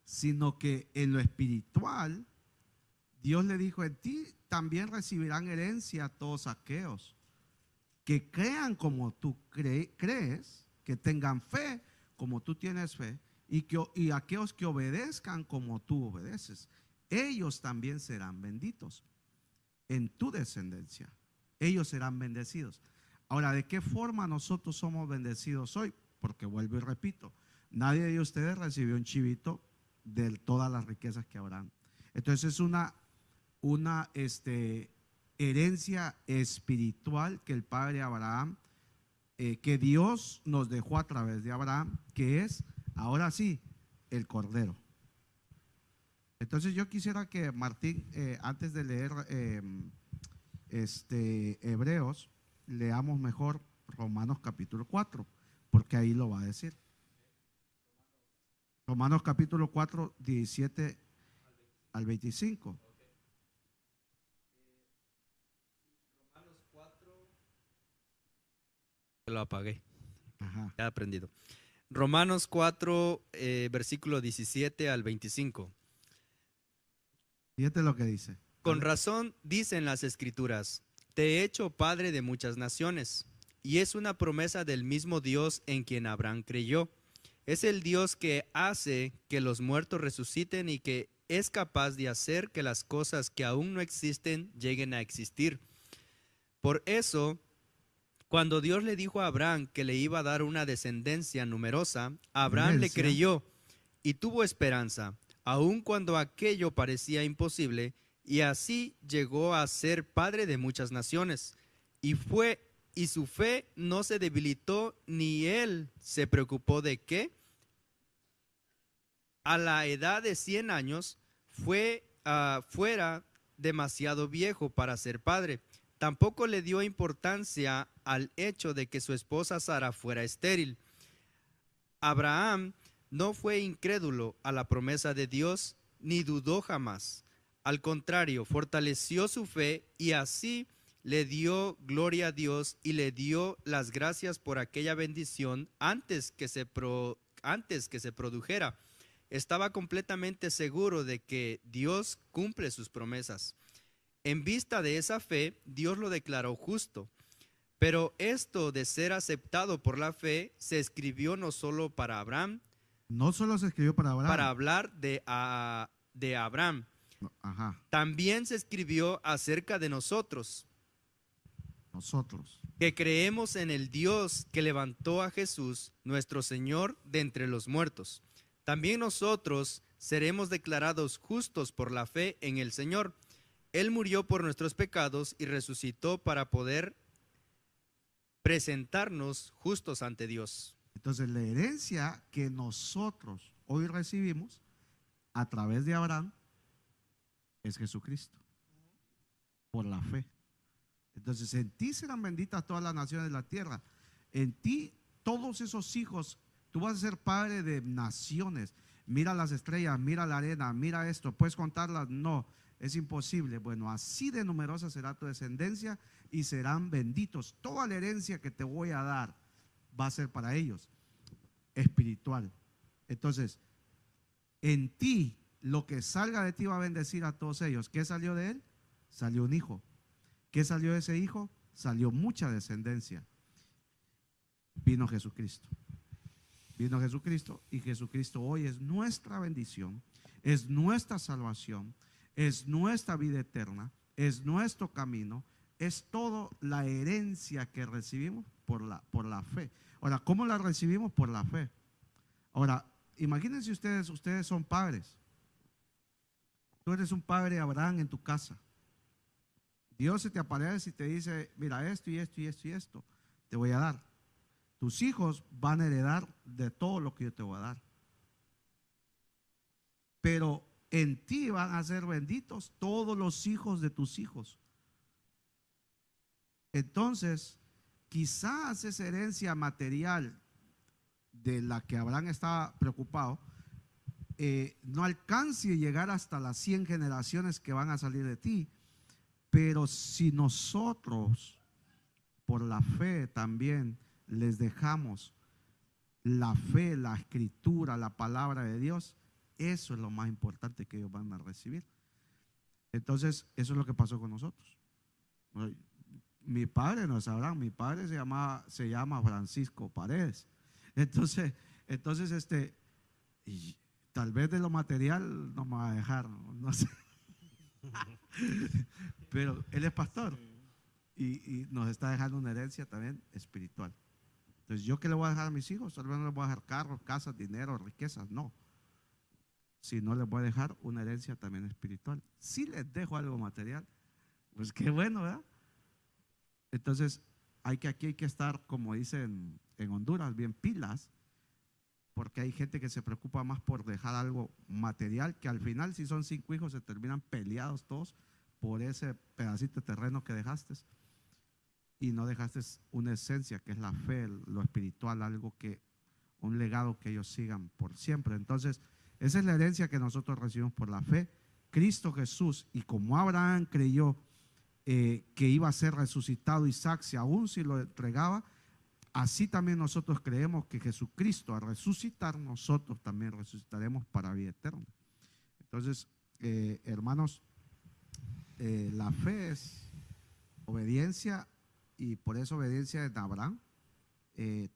Sino que en lo espiritual, Dios le dijo, en ti también recibirán herencia todos aquellos que crean como tú crees, que tengan fe como tú tienes fe, y aquellos que obedezcan como tú obedeces. Ellos también serán benditos en tu descendencia. Ellos serán bendecidos. Ahora, ¿de qué forma nosotros somos bendecidos hoy? Porque vuelvo y repito, nadie de ustedes recibió un chivito de todas las riquezas que habrán. Entonces es una herencia espiritual que el padre Abraham, que Dios nos dejó a través de Abraham, que es, ahora sí, el Cordero. Entonces yo quisiera que Martín, antes de leer Hebreos, leamos mejor Romanos capítulo 4, porque ahí lo va a decir. Romanos capítulo 4, 17 al 25. Romanos 4. Lo apagué. Ajá. Ya he aprendido. Romanos 4, versículo 17 al 25. Fíjate lo que dice. Con razón dicen las Escrituras, te he hecho padre de muchas naciones, y es una promesa del mismo Dios en quien Abraham creyó. Es el Dios que hace que los muertos resuciten y que es capaz de hacer que las cosas que aún no existen lleguen a existir. Por eso, cuando Dios le dijo a Abraham que le iba a dar una descendencia numerosa, Abraham le creyó y tuvo esperanza, aun cuando aquello parecía imposible, y así llegó a ser padre de muchas naciones. Y su fe no se debilitó, ni él se preocupó de que a la edad de 100 años fuera demasiado viejo para ser padre. Tampoco le dio importancia al hecho de que su esposa Sara fuera estéril. Abraham no fue incrédulo a la promesa de Dios, ni dudó jamás. Al contrario, fortaleció su fe y así le dio gloria a Dios y le dio las gracias por aquella bendición antes que se produjera. Estaba completamente seguro de que Dios cumple sus promesas. En vista de esa fe, Dios lo declaró justo. Pero esto de ser aceptado por la fe se escribió no solo para Abraham. No solo se escribió para Abraham. Para hablar de Abraham. Ajá. También se escribió acerca de nosotros. Nosotros. Que creemos en el Dios que levantó a Jesús, nuestro Señor, de entre los muertos. También nosotros seremos declarados justos por la fe en el Señor. Él murió por nuestros pecados y resucitó para poder presentarnos justos ante Dios. Entonces la herencia que nosotros hoy recibimos a través de Abraham es Jesucristo, por la fe. Entonces en ti serán benditas todas las naciones de la tierra. En ti todos esos hijos, tú vas a ser padre de naciones. Mira las estrellas, mira la arena, mira esto, ¿puedes contarlas? No, es imposible. Bueno, así de numerosa será tu descendencia y serán benditos. Toda la herencia que te voy a dar va a ser para ellos, espiritual. Entonces, en ti, lo que salga de ti va a bendecir a todos ellos. ¿Qué salió de él? Salió un hijo. ¿Qué salió de ese hijo? Salió mucha descendencia. Vino Jesucristo. Vino Jesucristo y Jesucristo hoy es nuestra bendición, es nuestra salvación, es nuestra vida eterna, es nuestro camino, es toda la herencia que recibimos por la fe. Ahora, ¿cómo la recibimos? Por la fe. Ahora, imagínense ustedes son padres. Tú eres un padre Abraham en tu casa. Dios se te aparece y te dice, mira, esto y esto y esto y esto te voy a dar. Tus hijos van a heredar de todo lo que yo te voy a dar. Pero en ti van a ser benditos todos los hijos de tus hijos. Entonces, quizás esa herencia material de la que Abraham estaba preocupado, no alcance a llegar hasta las 100 generaciones que van a salir de ti. Pero si nosotros, por la fe también, les dejamos la fe, la escritura, la palabra de Dios, eso es lo más importante que ellos van a recibir. Entonces, eso es lo que pasó con nosotros. Mi padre no es Abraham, mi padre se llama Francisco Paredes. Entonces, y tal vez de lo material no me va a dejar, no sé. Pero él es pastor y nos está dejando una herencia también espiritual. Entonces, ¿yo qué le voy a dejar a mis hijos? Tal vez no les voy a dejar carros, casas, dinero, riquezas, no. Sino les voy a dejar una herencia también espiritual. Si les dejo algo material, pues qué bueno, ¿verdad? Entonces, aquí hay que estar, como dicen en Honduras, bien pilas, porque hay gente que se preocupa más por dejar algo material, que al final, si son 5 hijos, se terminan peleados todos por ese pedacito de terreno que dejaste. Y no dejaste una esencia que es la fe, lo espiritual, un legado que ellos sigan por siempre. Entonces, esa es la herencia que nosotros recibimos por la fe. Cristo Jesús, y como Abraham creyó que iba a ser resucitado Isaac, si aún si lo entregaba, así también nosotros creemos que Jesucristo, al resucitar, nosotros también resucitaremos para vida eterna. Entonces, hermanos, la fe es obediencia. Y por esa obediencia de Abraham,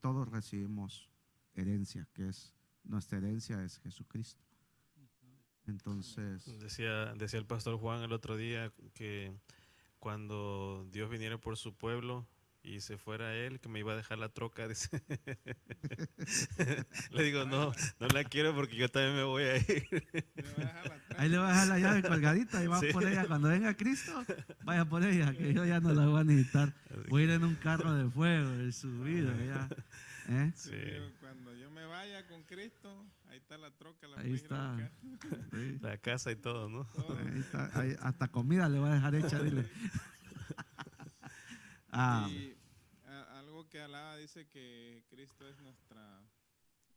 todos recibimos herencia, que es nuestra herencia es Jesucristo. Entonces, decía el pastor Juan el otro día que cuando Dios viniera por su pueblo y se fuera él, que me iba a dejar la troca, dice. Le digo, no la quiero porque yo también me voy a ir. Ahí le va a dejar la llave colgadita y va por ella. Cuando venga Cristo, vaya por ella, que yo ya no la voy a necesitar. Voy a ir en un carro de fuego, de subido, ya. Sí. Cuando yo me vaya con Cristo, ahí está la troca, ahí está. Sí. La casa y todo, ¿no? Ahí está, ahí, hasta comida le voy a dejar hecha, dile. Y algo que Alá dice que Cristo es nuestra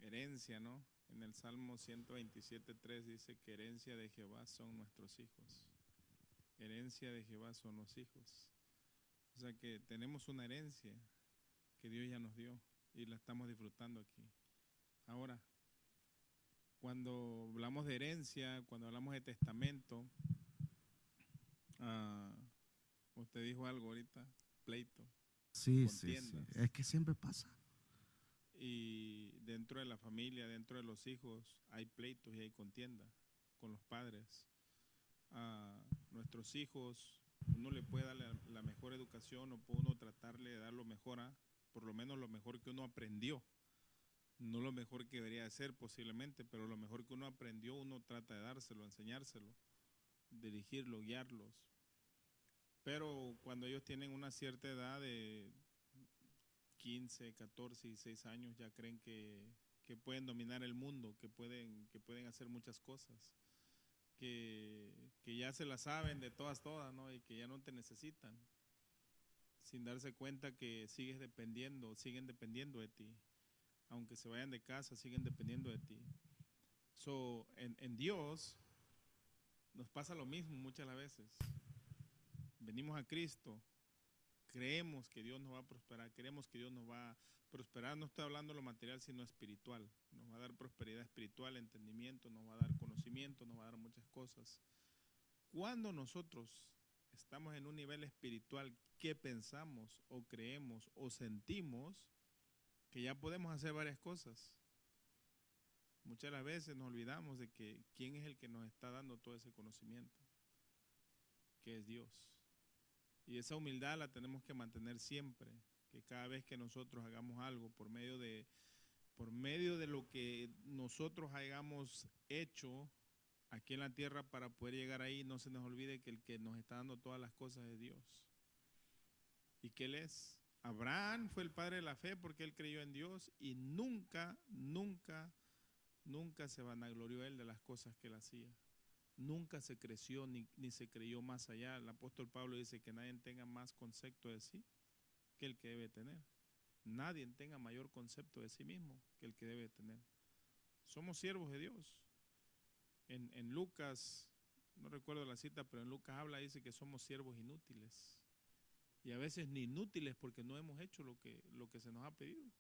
herencia, ¿no? En el Salmo 127:3 dice que herencia de Jehová son nuestros hijos. Herencia de Jehová son los hijos. O sea que tenemos una herencia que Dios ya nos dio y la estamos disfrutando aquí. Ahora, cuando hablamos de herencia, cuando hablamos de testamento, usted dijo algo ahorita, pleito. Sí. Es que siempre pasa. Y dentro de la familia, dentro de los hijos, hay pleitos y hay contienda con los padres. A nuestros hijos, uno le puede dar la mejor educación o puede uno tratarle de dar lo mejor, por lo menos lo mejor que uno aprendió. No lo mejor que debería ser posiblemente, pero lo mejor que uno aprendió, uno trata de dárselo, enseñárselo, dirigirlo, guiarlos. Pero cuando ellos tienen una cierta edad de 15, 14, 16 años, ya creen que pueden dominar el mundo, que pueden hacer muchas cosas, que ya se la saben de todas, ¿no? Y que ya no te necesitan, sin darse cuenta que siguen dependiendo de ti. Aunque se vayan de casa, siguen dependiendo de ti. En Dios nos pasa lo mismo muchas las veces. Venimos a Cristo, creemos que Dios nos va a prosperar, creemos que Dios nos va a prosperar. No estoy hablando de lo material, sino espiritual. Nos va a dar prosperidad espiritual, entendimiento, nos va a dar conocimiento, nos va a dar muchas cosas. Cuando nosotros estamos en un nivel espiritual que pensamos o creemos o sentimos que ya podemos hacer varias cosas, muchas de las veces nos olvidamos de que quién es el que nos está dando todo ese conocimiento, que es Dios. Y esa humildad la tenemos que mantener siempre, que cada vez que nosotros hagamos algo por medio de lo que nosotros hayamos hecho aquí en la tierra para poder llegar ahí, no se nos olvide que el que nos está dando todas las cosas es Dios. ¿Y que Él es? Abraham fue el padre de la fe porque él creyó en Dios y nunca se vanaglorió él de las cosas que él hacía. Nunca se creció ni se creyó más allá. El apóstol Pablo dice que nadie tenga más concepto de sí que el que debe tener. Nadie tenga mayor concepto de sí mismo que el que debe tener. Somos siervos de Dios. En Lucas, no recuerdo la cita, pero en Lucas dice que somos siervos inútiles. Y a veces ni inútiles porque no hemos hecho lo que se nos ha pedido.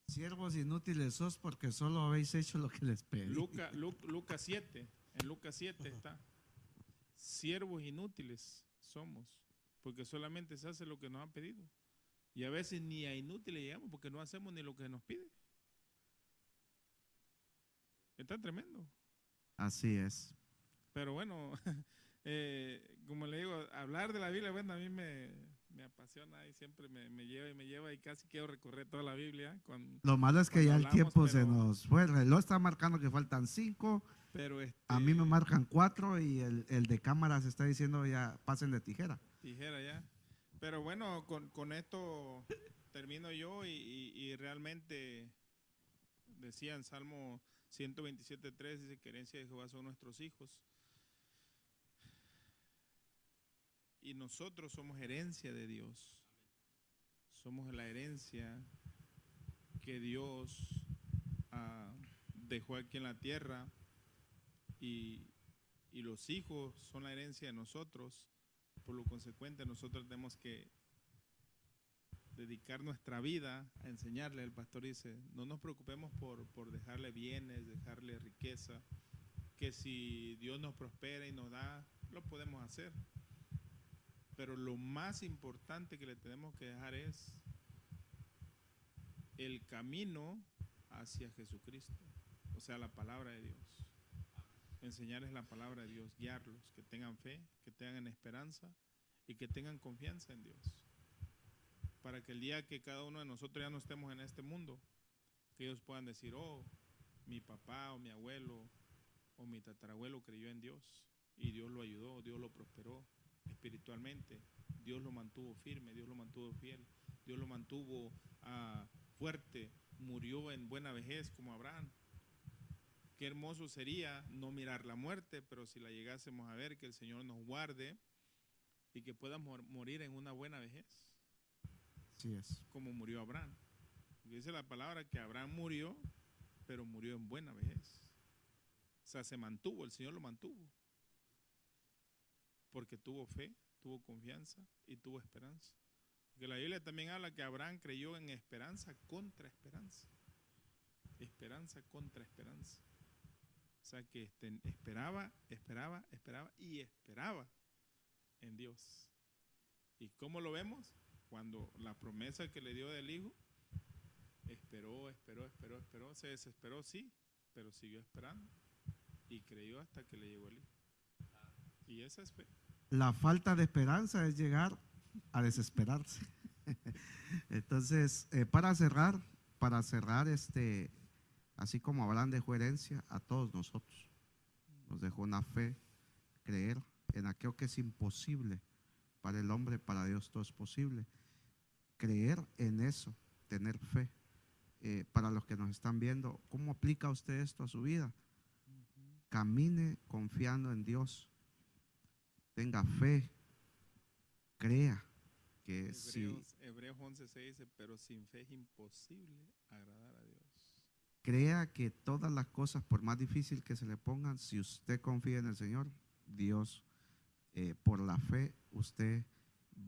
Siervos inútiles sos porque solo habéis hecho lo que les pedí. Lucas 7, en Lucas 7 está. Siervos inútiles somos porque solamente se hace lo que nos han pedido. Y a veces ni a inútiles llegamos porque no hacemos ni lo que nos pide. Está tremendo. Así es. Pero bueno, como le digo, hablar de la Biblia, bueno, a mí me apasiona y siempre me lleva y casi quiero recorrer toda la Biblia. Lo malo es que ya el tiempo se nos fue. El reloj está marcando que faltan 5. Pero a mí me marcan 4 y el de cámaras está diciendo ya pasen de tijera. Tijera ya. Pero bueno, con esto termino yo y realmente decía en Salmo 127:3, dice que herencia de Jehová son nuestros hijos. Y nosotros somos herencia de Dios. Somos la herencia que Dios dejó aquí en la tierra y los hijos son la herencia de nosotros. Por lo consecuente, nosotros tenemos que dedicar nuestra vida a enseñarle. El pastor dice, no nos preocupemos por dejarle bienes, dejarle riqueza, que si Dios nos prospera y nos da, lo podemos hacer. Pero lo más importante que le tenemos que dejar es el camino hacia Jesucristo, o sea, la palabra de Dios. Enseñarles la palabra de Dios, guiarlos, que tengan fe, que tengan esperanza y que tengan confianza en Dios. Para que el día que cada uno de nosotros ya no estemos en este mundo, que ellos puedan decir, oh, mi papá o mi abuelo o mi tatarabuelo creyó en Dios y Dios lo ayudó, Dios lo prosperó espiritualmente, Dios lo mantuvo firme, Dios lo mantuvo fiel, Dios lo mantuvo fuerte, murió en buena vejez como Abraham. Qué hermoso sería no mirar la muerte, pero si la llegásemos a ver, que el Señor nos guarde y que podamos morir en una buena vejez. Así es. Como murió Abraham. Dice la palabra que Abraham murió, pero murió en buena vejez. O sea, se mantuvo, el Señor lo mantuvo. Porque tuvo fe, tuvo confianza y tuvo esperanza. Porque la Biblia también habla que Abraham creyó en esperanza contra esperanza. Esperanza contra esperanza. O sea que esperaba en Dios. ¿Y cómo lo vemos? Cuando la promesa que le dio del hijo, esperó, se desesperó, sí, pero siguió esperando y creyó hasta que le llegó el hijo. Y esa es fe. La falta de esperanza es llegar a desesperarse. Entonces, para cerrar, así como Abraham dejó herencia a todos nosotros, nos dejó una fe, creer en aquello que es imposible Para el hombre, para Dios todo es posible. Creer en eso, tener fe. Para los que nos están viendo, ¿cómo aplica usted esto a su vida? Camine confiando en Dios. Tenga fe. Crea que Hebreos 11:6 dice, pero sin fe es imposible agradar a Dios. Crea que todas las cosas, por más difícil que se le pongan, si usted confía en el Señor, Dios, por la fe, usted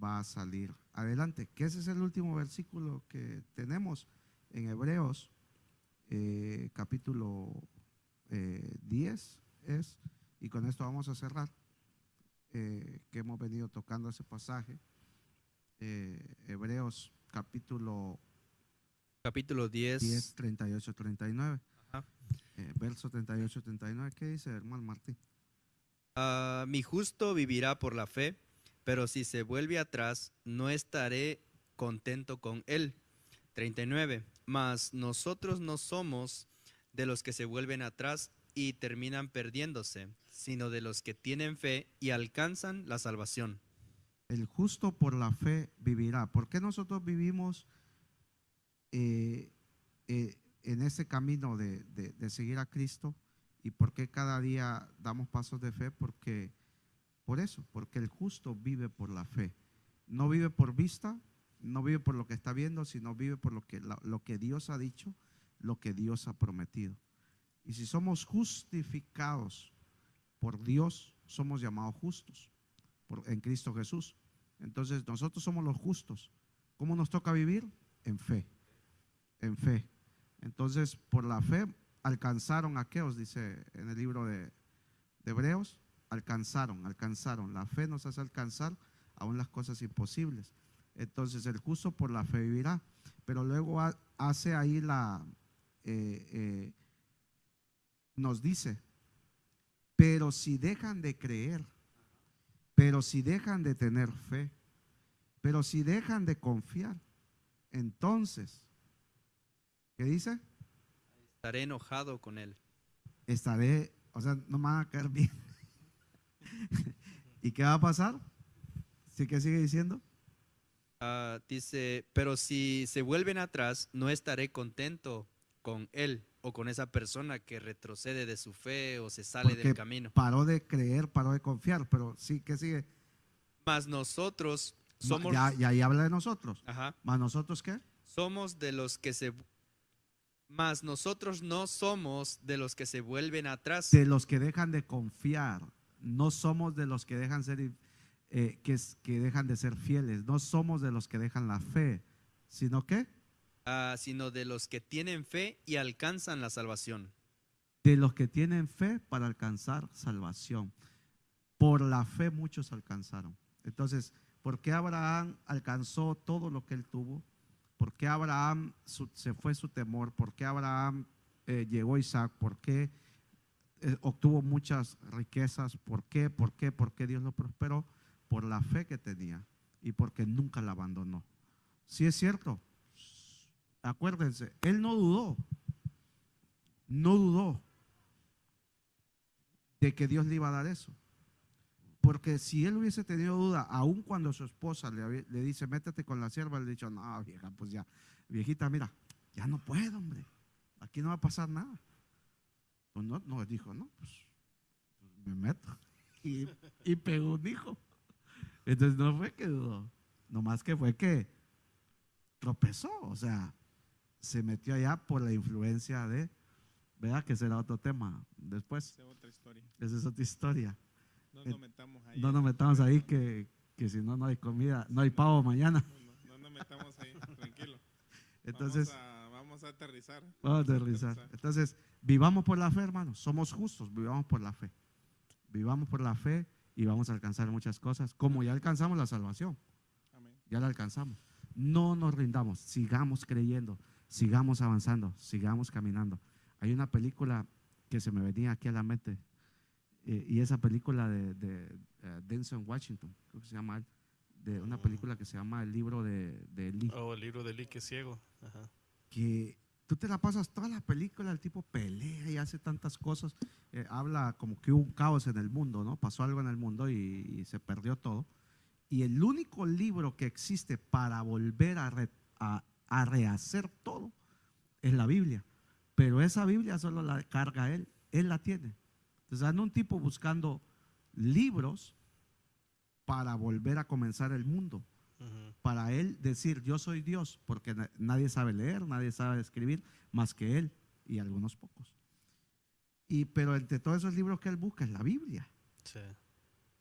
va a salir adelante. Que ese es el último versículo que tenemos en Hebreos, capítulo 10 es, y con esto vamos a cerrar, que hemos venido tocando ese pasaje. Hebreos capítulo 10, 38, 39. Ajá. Verso 38, 39. ¿Qué dice, hermano Martín? Mi justo vivirá por la fe, pero si se vuelve atrás, no estaré contento con él. 39. Mas nosotros no somos de los que se vuelven atrás y terminan perdiéndose, sino de los que tienen fe y alcanzan la salvación. El justo por la fe vivirá. ¿Por qué nosotros vivimos en ese camino de seguir a Cristo? ¿Y por qué cada día damos pasos de fe? Porque el justo vive por la fe. No vive por vista, no vive por lo que está viendo, sino vive por lo que Dios ha dicho, lo que Dios ha prometido. Y si somos justificados por Dios, somos llamados justos en Cristo Jesús. Entonces nosotros somos los justos. ¿Cómo nos toca vivir? En fe. En fe. Entonces, por la fe alcanzaron aquellos, dice en el libro de Hebreos, alcanzaron. La fe nos hace alcanzar aún las cosas imposibles. Entonces, el justo por la fe vivirá. Pero luego hace ahí nos dice, pero si dejan de creer, pero si dejan de tener fe, pero si dejan de confiar, entonces, ¿qué dice? Estaré enojado con él. O sea, no me van a caer bien. ¿Y qué va a pasar? ¿Sí que sigue diciendo? Dice, pero si se vuelven atrás, no estaré contento con él o con esa persona que retrocede de su fe o se sale Porque del camino. paró de creer, paró de confiar, pero sí que sigue. Mas nosotros somos... Ya ahí habla de nosotros. Ajá. ¿Más nosotros qué? Somos de los que se... Mas nosotros no somos de los que se vuelven atrás. De los que dejan de confiar. No somos de los que dejan que dejan de ser fieles. No somos de los que dejan la fe. ¿Sino qué? Sino de los que tienen fe y alcanzan la salvación. De los que tienen fe para alcanzar salvación. Por la fe muchos alcanzaron. Entonces, ¿por qué Abraham alcanzó todo lo que él tuvo? ¿Por qué Abraham se fue su temor? ¿Por qué Abraham llegó Isaac? ¿Por qué obtuvo muchas riquezas? ¿Por qué? ¿Por qué? ¿Por qué Dios lo prosperó? Por la fe que tenía y porque nunca la abandonó. Sí es cierto. Acuérdense, él no dudó de que Dios le iba a dar eso. Porque si él hubiese tenido duda, aun cuando su esposa le dice, métete con la sierva, le ha dicho, no, vieja, pues ya, viejita, mira, ya no puedo, hombre, aquí no va a pasar nada. Pues no, dijo, no, pues me meto. Y pegó un hijo. Entonces no fue que dudó, nomás que fue que tropezó, o sea, se metió allá por la influencia de, ¿verdad? Que será otro tema después. Esa es otra historia. Esa es otra historia. No nos metamos ahí. No nos metamos ahí que si no, no hay comida, no hay pavo mañana. No nos metamos ahí, tranquilo. Entonces, vamos a aterrizar. Vamos a aterrizar. Entonces, vivamos por la fe, hermanos. Somos justos, vivamos por la fe. Vivamos por la fe y vamos a alcanzar muchas cosas, como ya alcanzamos la salvación. Amén. Ya la alcanzamos. No nos rindamos, sigamos creyendo, sigamos avanzando, sigamos caminando. Hay una película que se me venía aquí a la mente, y esa película de Denzel Washington, creo que se llama él, de una película que se llama El libro de Lee. Oh, el libro de Lee, que es ciego. Ajá. Que tú te la pasas toda la película, el tipo pelea y hace tantas cosas, habla como que hubo un caos en el mundo, ¿no? Pasó algo en el mundo y se perdió todo. Y el único libro que existe para volver a rehacer todo es la Biblia. Pero esa Biblia solo la carga él la tiene. Entonces anda un tipo buscando libros para volver a comenzar el mundo. Para él decir yo soy Dios, porque nadie sabe leer, nadie sabe escribir más que él y algunos pocos. Pero entre todos esos libros que él busca es la Biblia. Sí.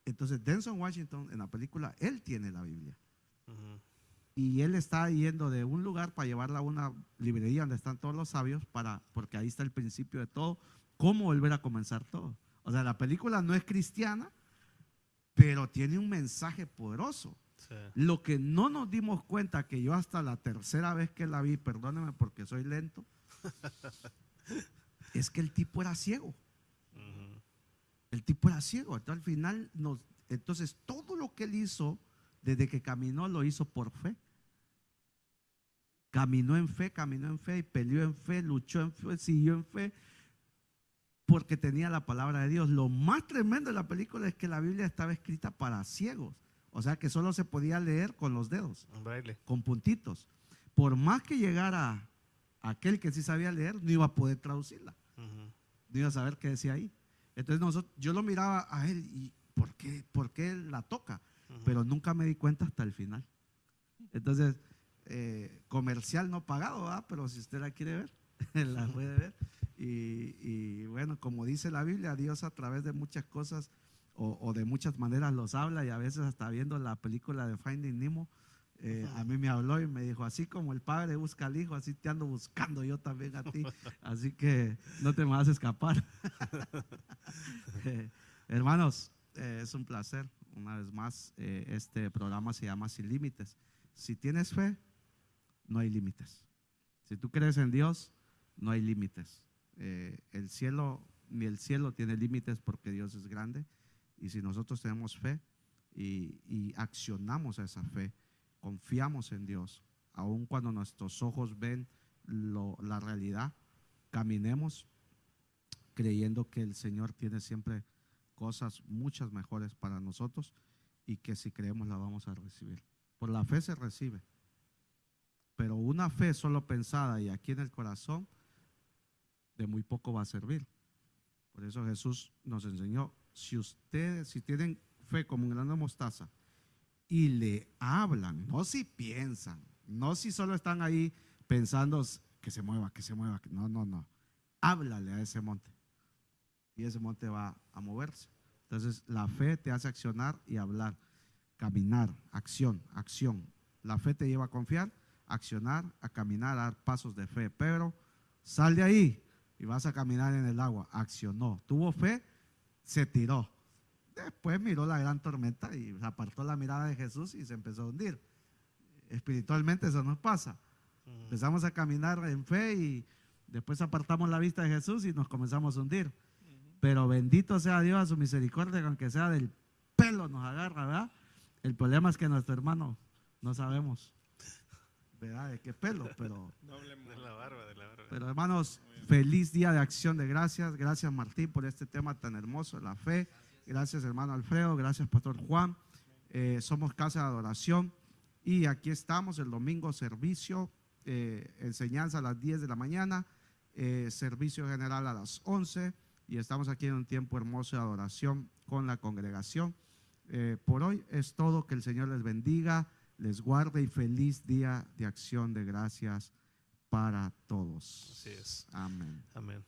Entonces Denzel Washington en la película, él tiene la Biblia. Ujú. Y él está yendo de un lugar para llevarla a una librería donde están todos los sabios, porque ahí está el principio de todo, cómo volver a comenzar todo. O sea, la película no es cristiana, pero tiene un mensaje poderoso. Sí. Lo que no nos dimos cuenta, que yo hasta la tercera vez que la vi, perdóneme porque soy lento, es que el tipo era ciego. Ujú. El tipo era ciego. Entonces al final, entonces todo lo que él hizo desde que caminó lo hizo por fe. Caminó en fe y peleó en fe, luchó en fe, siguió en fe, porque tenía la palabra de Dios. Lo más tremendo de la película es que la Biblia estaba escrita para ciegos. O sea que solo se podía leer con los dedos, Un braille. con puntitos. Por más que llegara aquel que sí sabía leer, no iba a poder traducirla. Ujú. No iba a saber qué decía ahí. Entonces yo lo miraba a él y ¿por qué él la toca? Ujú. Pero nunca me di cuenta hasta el final. Entonces, comercial no pagado, ¿verdad? Pero si usted la quiere ver, la puede ver. Y bueno, como dice la Biblia, Dios a través de muchas cosas o de muchas maneras los habla, y a veces hasta viendo la película de Finding Nemo, a mí me habló y me dijo, así como el padre busca al hijo, así te ando buscando yo también a ti, así que no te me vas a escapar. Hermanos, es un placer, una vez más, este programa se llama Sin Límites. Si tienes fe, no hay límites. Si tú crees en Dios, no hay límites. El cielo, ni el cielo tiene límites, porque Dios es grande. Y si nosotros tenemos fe y accionamos esa fe, confiamos en Dios, aun cuando nuestros ojos ven la realidad, caminemos creyendo que el Señor tiene siempre cosas muchas mejores para nosotros, y que si creemos la vamos a recibir. Por la fe se recibe, pero una fe solo pensada y aquí en el corazón, de muy poco va a servir. Por eso Jesús nos enseñó, si tienen fe como un grano de mostaza y le hablan, no si piensan, no si solo están ahí pensando que se mueva, no, háblale a ese monte y ese monte va a moverse. Entonces la fe te hace accionar y hablar, caminar, acción. La fe te lleva a confiar, a accionar, a caminar, a dar pasos de fe. Pero sal de ahí y vas a caminar en el agua. Accionó, tuvo fe, se tiró. Después miró la gran tormenta y apartó la mirada de Jesús y se empezó a hundir. Espiritualmente eso nos pasa. Empezamos a caminar en fe y después apartamos la vista de Jesús y nos comenzamos a hundir. Pero bendito sea Dios a su misericordia, que aunque sea del pelo nos agarra, ¿verdad? El problema es que nuestro hermano no sabemos, ¿verdad? De qué pelo, pero De la barba, de la barba. pero hermanos, feliz día de acción de gracias. Gracias, Martín, por este tema tan hermoso, la fe. Gracias, hermano Alfredo. Gracias, Pastor Juan. Somos Casa de Adoración y aquí estamos el domingo, servicio, enseñanza a las 10 de la mañana, servicio general a las 11, y estamos aquí en un tiempo hermoso de adoración con la congregación. Por hoy es todo. Que el Señor les bendiga, les guarde y feliz día de acción de gracias para todos. Así es. Amén. Amén.